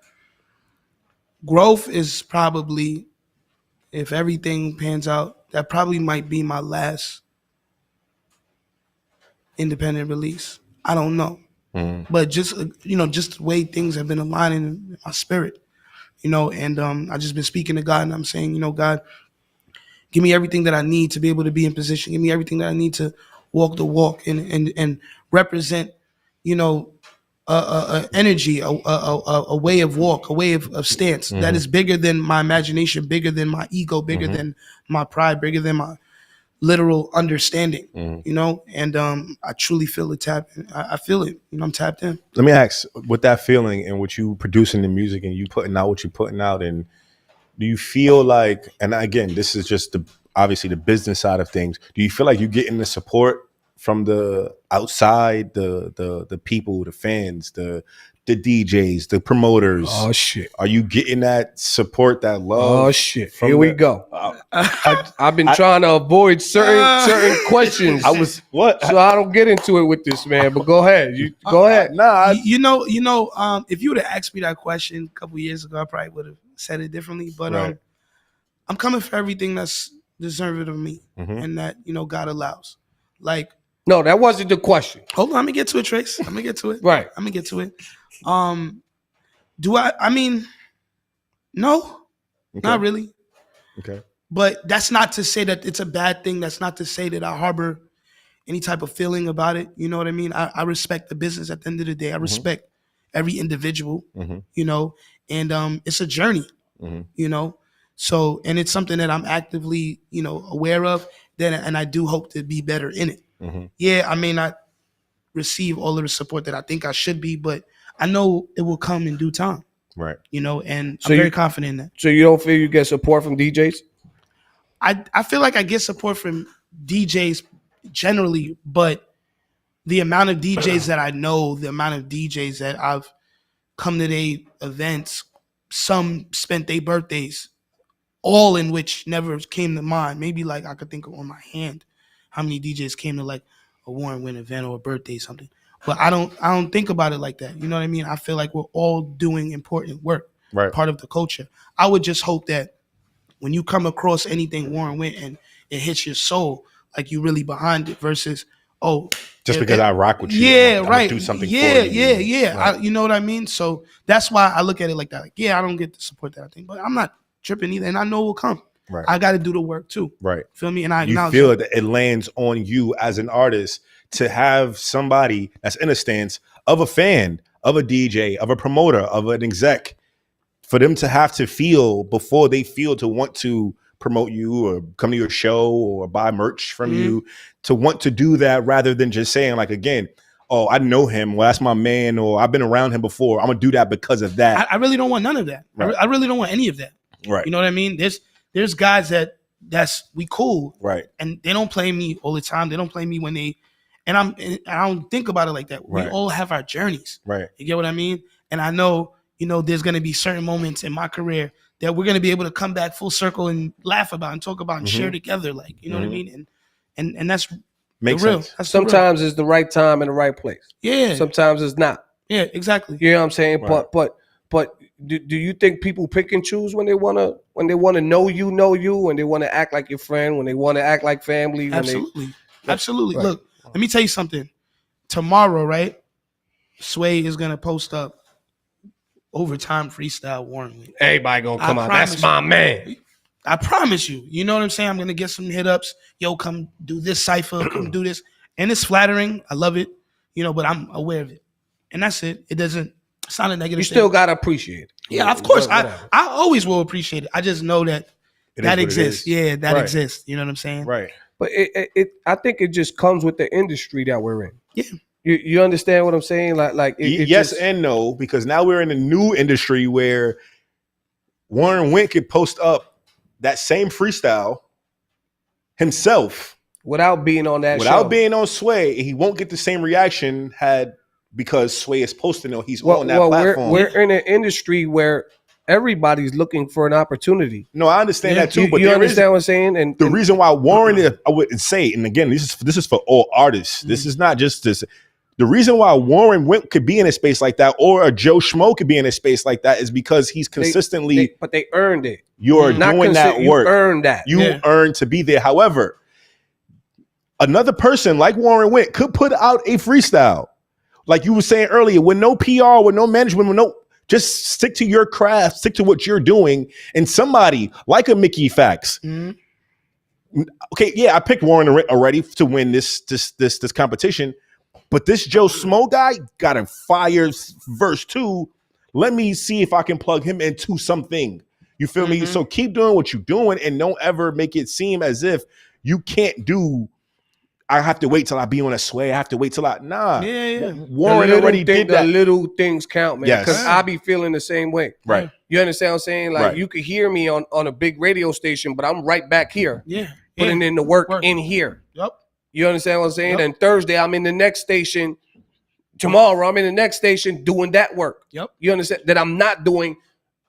Growth is probably, if everything pans out, that probably might be my last independent release. I don't know. But just just the way things have been aligning in my spirit, and I just been speaking to God, and I'm saying, God, give me everything that I need to be able to be in position. Give me everything that I need to walk the walk and represent, a energy, a way of walk, a way of stance that is bigger than my imagination, bigger than my ego, bigger than my pride, bigger than my literal understanding, and I truly feel it I feel it, I'm tapped in. Let me ask, with that feeling and what you producing the music and you putting out what you're putting out, and do you feel like, and again, this is just obviously the business side of things, do you feel like you're getting the support from the outside, the people, the fans, the DJs, the promoters? Oh shit! Are you getting that support, that love? Oh shit! Here we go. I've been trying to avoid certain questions. So I don't get into it with this man. But go ahead. You go ahead. If you would have asked me that question a couple years ago, I probably would have said it differently. But Right. I'm coming for everything that's deserving of me, and that God allows. Like, No, that wasn't the question. hold on, I'm gonna get to it, Trace. I'm gonna get to it. Right. I'm gonna get to it. Do I mean, no, not really. Okay. But that's not to say that it's a bad thing. That's not to say that I harbor any type of feeling about it. You know what I mean? I respect the business at the end of the day. I respect every individual, and it's a journey, So, and it's something that I'm actively, aware of, and I do hope to be better in it. Yeah, I may not receive all of the support that I think I should be, but I know it will come in due time. Right. And So I'm very confident in that. So you don't feel you get support from DJs? I feel like I get support from DJs generally, but the amount of DJs that I know, the amount of DJs that I've come to their events, some spent their birthdays, all in which never came to mind. Maybe like I could think of on my hand how many DJs came to like a Warren Wynn event or a birthday, something. But I don't think about it like that. You know what I mean? I feel like we're all doing important work, Right. part of the culture. I would just hope that when you come across anything Warren Wynn and it hits your soul, like you really behind it versus, Just because I rock with you, yeah, I'm right. do something Yeah, for you. yeah. Right. You know what I mean? So that's why I look at it like that. Like, yeah, I don't get the support that I think, but I'm not tripping either, and I know it will come. Right. I got to do the work too. Right. Feel me? And I You acknowledge feel that. that it lands on you as an artist to have somebody that's in a stance of a fan, of a DJ, of a promoter, of an exec, for them to have to feel before they feel to want to promote you or come to your show or buy merch from you, to want to do that rather than just saying, like, again, oh, I know him, well, that's my man, or I've been around him before, I'm gonna do that because of that. I really don't want none of that. Right. I really don't want any of that. Right. You know what I mean? There's guys we cool, Right. and they don't play me all the time. They don't play me when they, and I don't think about it like that. Right. We all have our journeys. Right. You get what I mean? And I know, there's going to be certain moments in my career that we're going to be able to come back full circle and laugh about and talk about and share together. Like, you know what I mean? And that's Makes the real. sense. That's the real. Sometimes it's the right time and the right place. Yeah. Sometimes it's not. Yeah, exactly. You know what I'm saying? Right. But do you think people pick and choose when they wanna know you, when they wanna act like your friend, when they wanna act like family? Absolutely. Absolutely. Right. Look, let me tell you something. Tomorrow, right? Sway is gonna post up Overtime Freestyle Warren Wynn. Everybody gonna come I out. That's promise my man. I promise you. You know what I'm saying? I'm gonna get some hit ups. Yo, come do this cipher, come do this. And it's flattering. I love it. But I'm aware of it. And that's it. It's not a negative You thing. still gotta appreciate it. Yeah, of course. Whatever. I always will appreciate it. I just know that It is that what it exists. is. Yeah, that Right. exists. You know what I'm saying? Right. But I think it just comes with the industry that we're in. Yeah. You understand what I'm saying? Yes and no, because now we're in a new industry where Warren Wynn could post up that same freestyle himself without being on that without show. being on Sway. He won't get the same reaction because Sway is posting or he's on that platform. We're in an industry where everybody's looking for an opportunity. No, I understand that too, You, but you there is understand what I'm saying? And the reason why Warren, I would say, and again, this is for all artists. This is not just this. The reason why Warren Wynn could be in a space like that, or a Joe Schmo could be in a space like that, is because he's consistently. but they earned it. You're Not doing that you work. earned that. You earned to be there. However, another person like Warren Went could put out a freestyle. Like you were saying earlier, with no PR, with no management, with no, just stick to your craft, stick to what you're doing. And somebody like a Mickey Fax. Okay, yeah, I picked Warren already to win this competition, but this Joe Smo guy got a fire verse too. Let me see if I can plug him into something. You feel me? So keep doing what you're doing and don't ever make it seem as if you can't do. I have to wait till I be on a sway. I have to wait till Warren already did that. The little things count, man. Yes. Because I be feeling the same way. Right. You understand what I'm saying? Like Right. you could hear me on a big radio station, but I'm right back here. Yeah. Putting in the work in here. Yep. You understand what I'm saying? Yep. And Thursday, I'm in the next station. Tomorrow, I'm in the next station doing that work. Yep. You understand? That I'm not doing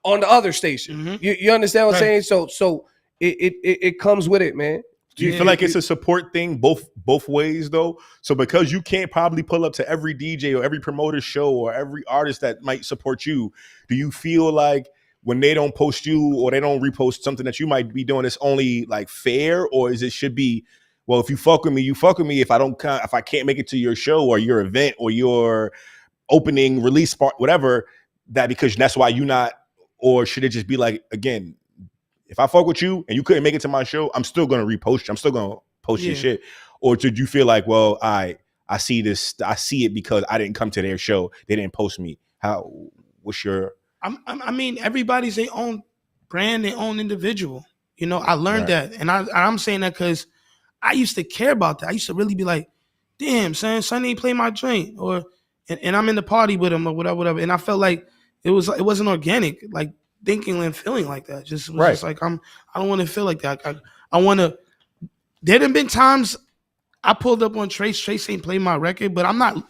on the other station. You understand what I'm saying? So it comes with it, man. Do you feel like it's a support thing both ways though? So because you can't probably pull up to every DJ or every promoter show or every artist that might support you, do you feel like when they don't post you or they don't repost something that you might be doing, it's only like fair, or is it should be, well, if you fuck with me, you fuck with me. If I can't make it to your show or your event or your opening release part, whatever, that because that's why you not, or should it just be like, again, if I fuck with you and you couldn't make it to my show, I'm still gonna repost you. I'm still gonna post your shit. Or did you feel like, well, I see this, I see it because I didn't come to their show, they didn't post me. What's your? I mean, everybody's their own brand, their own individual. You know, I learned that, and I'm saying that because I used to care about that. I used to really be like, damn, son ain't play my joint, and I'm in the party with him or whatever. And I felt like it wasn't organic, like thinking and feeling like that. Just like I don't want to feel like that. I want to. There have been times I pulled up on Trace. Trace ain't played my record, but I'm not.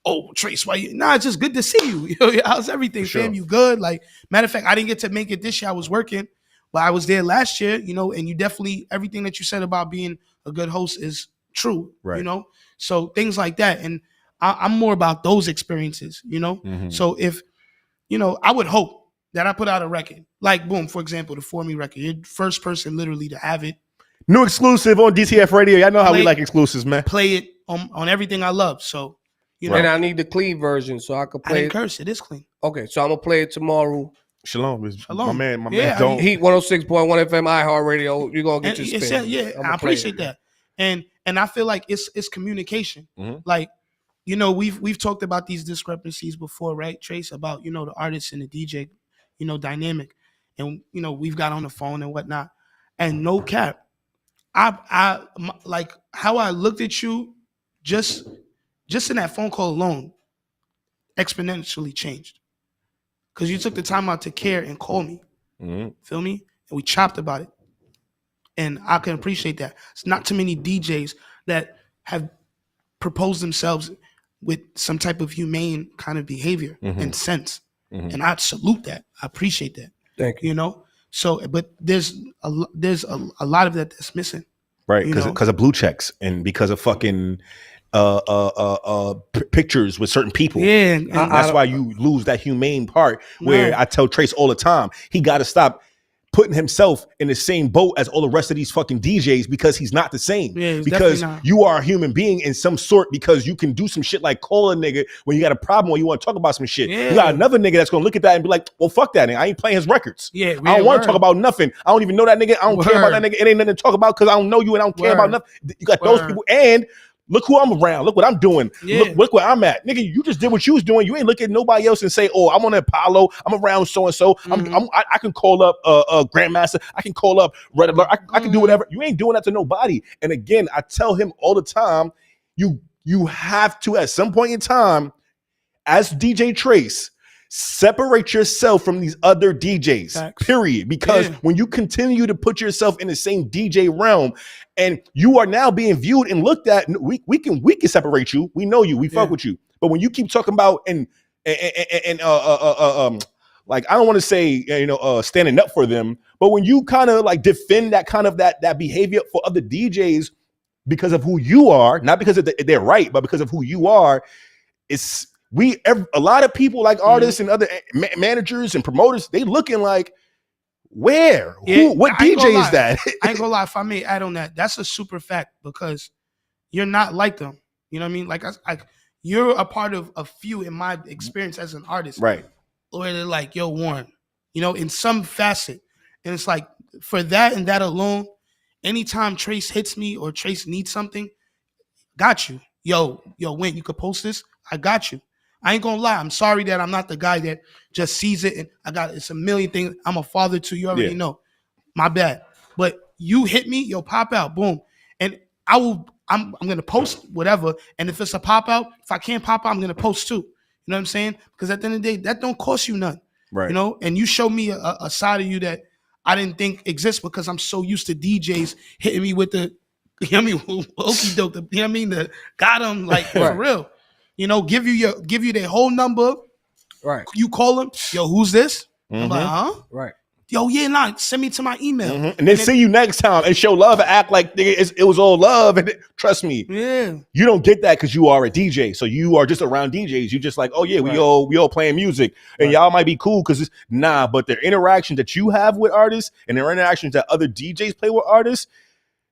Oh, Trace, why you? Nah, it's just good to see you. How's everything, fam? You good? Like, matter of fact, I didn't get to make it this year. I was working, but I was there last year. You know, and you definitely everything that you said about being a good host is true. Right. You know, so things like that, and I'm more about those experiences. You know, so if I would hope that I put out a record, like boom, for example, the For Me record. You're the first person literally to have it. New exclusive on DTF Radio. Y'all know how we like exclusives, man. Play it on everything I love. So, And I need the clean version so I could I play didn't it. curse. It is clean. Okay, so I'm gonna play it tomorrow. Shalom. My man. Yeah, Don't. Heat 106.1 FM iHeartRadio. You're gonna get your spin. I appreciate that. And I feel like it's communication. Like, we've talked about these discrepancies before, right, Trace? About, the artist and the DJ, dynamic. And, we've got on the phone and whatnot. And no cap, I like how I looked at you just in that phone call alone exponentially changed. Because you took the time out to care and call me. Feel me? And we chopped about it. And I can appreciate that. It's not too many DJs that have proposed themselves with some type of humane kind of behavior and sense. And I salute that. I appreciate that. Thank you. So, but there's a lot of that that's missing. Right, because of blue checks and because of fucking pictures with certain people. Yeah, and that's why you lose that humane part where I tell Trace all the time, he got to stop putting himself in the same boat as all the rest of these fucking DJs because he's not the same. Yeah, because you are a human being in some sort, because you can do some shit like call a nigga when you got a problem or you want to talk about some shit. Yeah. You got another nigga that's going to look at that and be like, well, fuck that nigga. I ain't playing his records. Yeah, I don't want to talk about nothing. I don't even know that nigga. I don't care about that nigga. It ain't nothing to talk about because I don't know you and I don't care about nothing. You got those people, and look who I'm around. Look what I'm doing. Yeah. Look where I'm at. Nigga, you just did what you was doing. You ain't look at nobody else and say, oh, I'm on Apollo. I'm around so-and-so. I can call up Grandmaster. I can call up Red Alert. I can do whatever. You ain't doing that to nobody. And again, I tell him all the time, you have to, at some point in time, as DJ Trace, separate yourself from these other DJs, Facts. period. Because when you continue to put yourself in the same DJ realm and you are now being viewed and looked at, we can separate you. We know you. We fuck with you. But when you keep talking about like, I don't want to say, standing up for them, but when you kind of like defend that kind of that behavior for other DJs because of who you are, not because they're right, but because of who you are, a lot of people like artists and other managers and promoters, they looking like, what DJ is that? I ain't gonna lie, if I may add on that, that's a super fact, because you're not like them. You know what I mean? Like you're a part of a few in my experience as an artist. Right. Where they're like, yo, Warren, you know, in some facet. And it's like, for that and that alone, anytime Trace hits me or Trace needs something, got you. Yo, Win, you could post this? I got you. I ain't gonna lie. I'm sorry that I'm not the guy that just sees it and it's a million things. I'm a father too. You already know. My bad. But you hit me, yo, pop out, boom. And I'm gonna post whatever. And if it's a pop out, if I can't pop out, I'm gonna post too. You know what I'm saying? Because at the end of the day, that don't cost you nothing. Right. You know, and you show me a side of you that I didn't think exists because I'm so used to DJs hitting me with the, you know what I mean, okey doke, you know what I mean, the got them like for real. You know, give you their whole number. Right. You call them, yo, who's this? I'm like, huh? Right. Yo, yeah, nah, send me to my email. And then see you next time and show love and act like it was all love. And trust me, you don't get that because you are a DJ. So you are just around DJs. You just like, oh yeah, we all playing music, and y'all might be cool because but their interaction that you have with artists and their interactions that other DJs play with artists,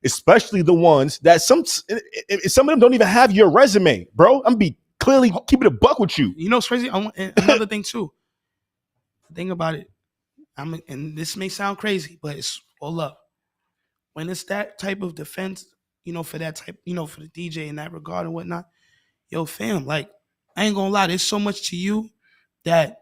especially the ones that some of them don't even have your resume, bro. I'm gonna be clearly keep it a buck with you. You know what's crazy? Another thing too. Think about it. And this may sound crazy, but it's all love. When it's that type of defense, you know, for that type, you know, for the DJ in that regard and whatnot, yo, fam, like, I ain't gonna lie, there's so much to you that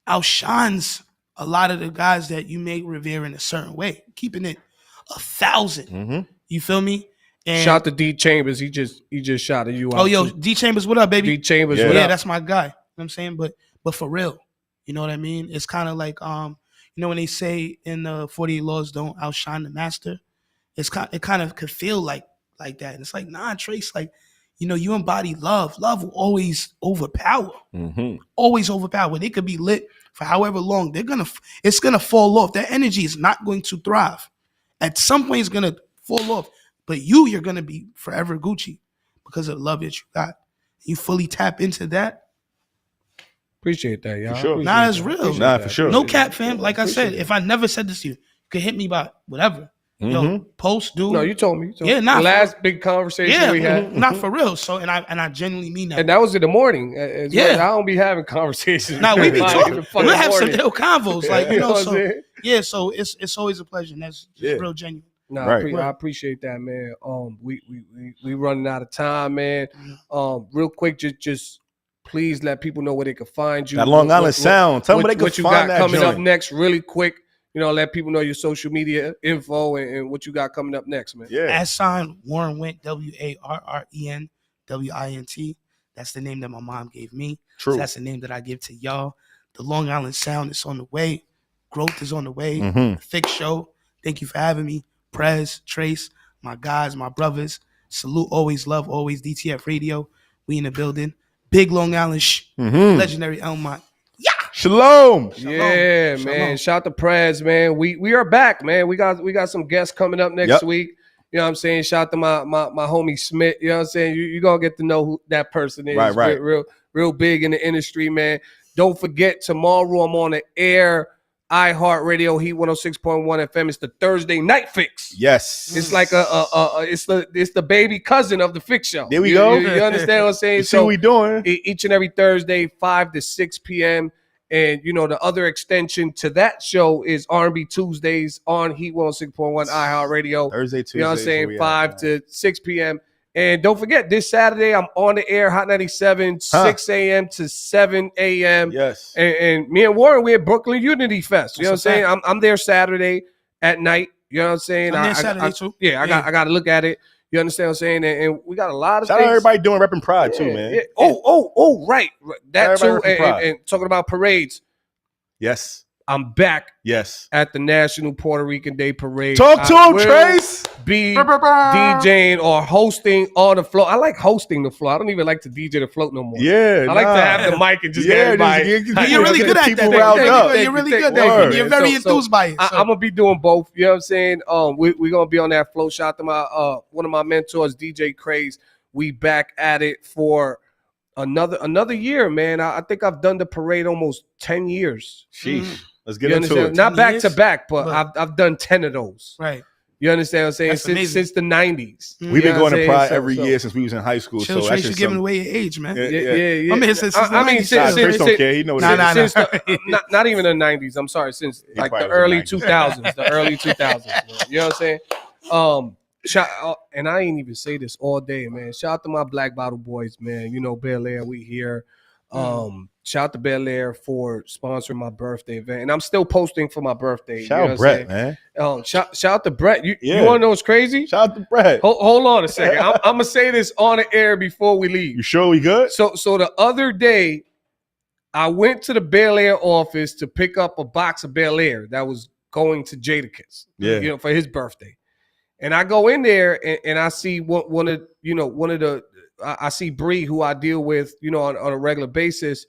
outshines a lot of the guys that you may revere in a certain way, keeping it 1,000. You feel me? And shout to D Chambers. He just shouted you out. Oh, yo, D Chambers, what up, baby? D Chambers, Yeah. what Yeah, up? that's my guy. You know what I'm saying? But for real, you know what I mean? It's kind of like, you know, when they say in the 48 Laws, don't outshine the master, it kind of could feel like that. And it's like, nah, Trace, like, you know, you embody love. Love will always overpower. Always overpower. They could be lit for however long. It's gonna fall off. That energy is not going to thrive. At some point, it's gonna fall off. But you're gonna be forever Gucci because of the love that you got. You fully tap into that. Appreciate that, y'all. For sure. Nah, that's real. Nah, for sure. No cap, fam. Like I said, if I never said this to you, you could hit me by whatever. Yo, post, dude. No, you told me. Yeah, nah, the last big conversation we had. not for real. So, and I genuinely mean that. And that was in the morning. As Yeah. well. I don't be having conversations. Nah, we be Like, talking. in the fucking We'll have some morning. little convos, like, you know. what I'm So saying? yeah, so it's always a pleasure. And that's just real genuine. No, Right. I appreciate that, man. We running out of time, man. Real quick, just please let people know where they can find you. That Long Island Sound. Tell them where they can what you find got that coming up joint. next, really quick. You know, let people know your social media info and what you got coming up next, man. Yeah. @ Warren Wint, WARREN WINT. That's the name that my mom gave me. True. So that's the name that I give to y'all. The Long Island Sound is on the way. Growth is on the way. Mhm. Thick Show. Thank you for having me. Prez, Trace, my guys, my brothers. Salute, always love, always DTF Radio. We in the building. Big Long Island, legendary Elmont. Shalom. Yeah, Shalom. man. Shout to Prez, man. We are back, man. We got some guests coming up next week. You know what I'm saying? Shout to my homie Smith. You know what I'm saying? You're going to get to know who that person is. Right. Real big in the industry, man. Don't forget, tomorrow I'm on the air, iHeartRadio, Heat 106.1 FM. It's the Thursday Night Fix. Yes. It's like it's the baby cousin of the Fix Show. There we go. You understand what I'm saying? You see what we doing. Each and every Thursday, 5 to 6 p.m. And, you know, the other extension to that show is R&B Tuesdays on Heat 106.1 iHeartRadio. Thursday, Tuesday. You know what I'm saying? 5 to 6 p.m. And don't forget, this Saturday, I'm on the air, Hot 97, 6 a.m. to 7 a.m. Yes. And me and Warren, we're at Brooklyn Unity Fest. You know what I'm That's a saying? I'm there Saturday at night. You know what I'm saying? I'm there Saturday, too. Yeah, I got to look at it. You understand what I'm saying? And we got a lot of Shout things. out everybody doing Reppin' Pride too, man. Yeah. Oh, right. That too. Everybody repping Pride. And talking about parades, Yes. I'm back Yes. at the National Puerto Rican Day Parade. Talk to I him, will Trace. Be DJing or hosting on the float. I like hosting the float. I don't even like to DJ the float no more. Yeah. I like to have the mic and just get everybody. You're really good at that. riled up. You're really good at Thank that. you. You're very So enthused by it. I'm gonna be doing both. You know what I'm saying? We're gonna be on that float. Shout out to my one of my mentors, DJ Craze. We back at it for another year, man. I think I've done the parade almost 10 years. Sheesh. Let's You get into understand? it. Not 10 back years? to back, but But- I've done 10 of those. Right. You understand what I'm saying? That's amazing. Since the 90s. Mm. We've been going to Pride So- every so- year since we was in high school. Chill So Trace, that's you just giving some, away your age, man. Yeah. My man said since the I mean, 90s. Nah, since- Chris don't care. He know what Nah, it nah, is. since the, not even the 90s. I'm sorry, since like the probably was early the 90s. 2000s, the early 2000s. Man. You know what I'm saying? And I ain't even say this all day, man. Shout out to my Black Bottle Boys, man. You know, Bel Air, we here. Shout out to Bel Air for sponsoring my birthday event, and I'm still posting for my birthday. Shout you know out Brett, what I'm saying? man. Shout out to Brett. You Yeah. want to know what's crazy? Shout out to Brett. Hold on a second. I'm gonna say this on the air before we leave. You sure we good? So the other day, I went to the Bel Air office to pick up a box of Bel Air that was going to Jadakiss, Yeah. for his birthday. And I go in there and I see one of the I see Bree, who I deal with, on a regular basis,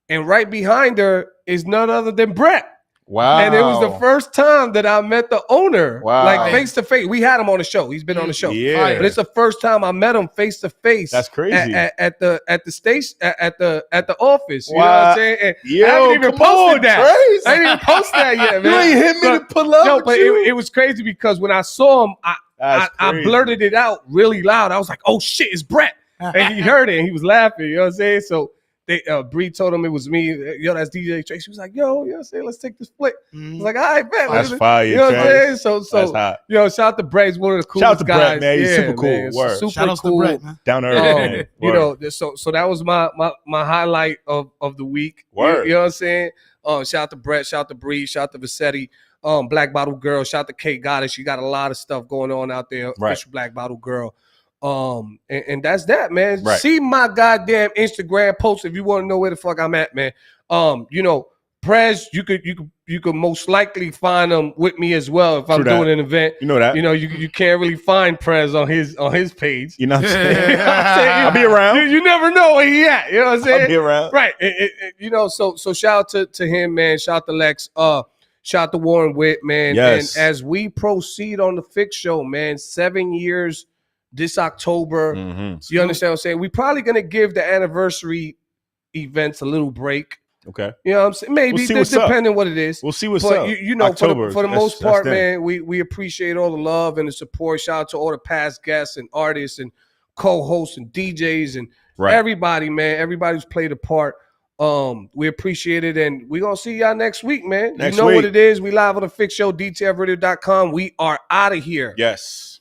and right behind her is none other than Brett. Wow. And it was the first time that I met the owner, Wow. like face to face. We had him on the show. He's been on the show. Yeah. But it's the first time I met him face to face. That's crazy. At the station at the office. You know what Wow. I'm saying? And Yo, I haven't even come posted on, that. Trace. I didn't even post that yet, You man. ain't hit me to But- pull up. No, with but you. it was crazy because when I saw him, That's I crazy. blurted it out really loud. I was like, "Oh shit, it's Brett!" And he heard it and he was laughing. You know what I'm saying? So Bree told him it was me. Yo, that's DJ Trace. She was like, "Yo, you know what I'm saying? Let's take this flick." I was like, "All right, bet." That's fire, You know what I'm Trace. saying? So That's hot. shout out to Brett. He's one of the coolest Shout out to guys. Brett, man. He's Yeah, super cool. man. Word. Super Shout outs cool. to Brett, man. Down to earth, man. You Word. know, so that was my highlight of the week. Word. You know what I'm saying? Shout out to Brett, shout out to Bree, shout out to Vassetti, Black Bottle Girl, shout out to Kate Goddess. She got a lot of stuff going on out there. Right. Official Black Bottle Girl. And that's that, man. Right. See my goddamn Instagram post if you want to know where the fuck I'm at, man. Prez, you could most likely find them with me as well if I'm True that. doing an event. You know that. You can't really find Prez on his page. You know what I'm saying? You know what I'm saying? I'll be around. You never know where he at. You know what I'm saying? I'll be around. Right. So shout out to him, man. Shout out to Lex. Shout out to Warren Witt, man. Yes. And as we proceed on the Fix Show, man, 7 years this October. Mhm. You understand what I'm saying? We're probably gonna give the anniversary events a little break. Okay. You know what I'm saying? Maybe We'll see what's up. depending what it is. We'll see what's But up. you know, October. for the That's- most that's part, them. man, we appreciate all the love and the support. Shout out to all the past guests and artists and co-hosts and DJs and Right. everybody, man. Everybody's played a part. We appreciate it, and we're gonna see y'all next week, man. Next you know week. what it is. We live on the Fix Show, DTFradio.com. We are out of here. Yes.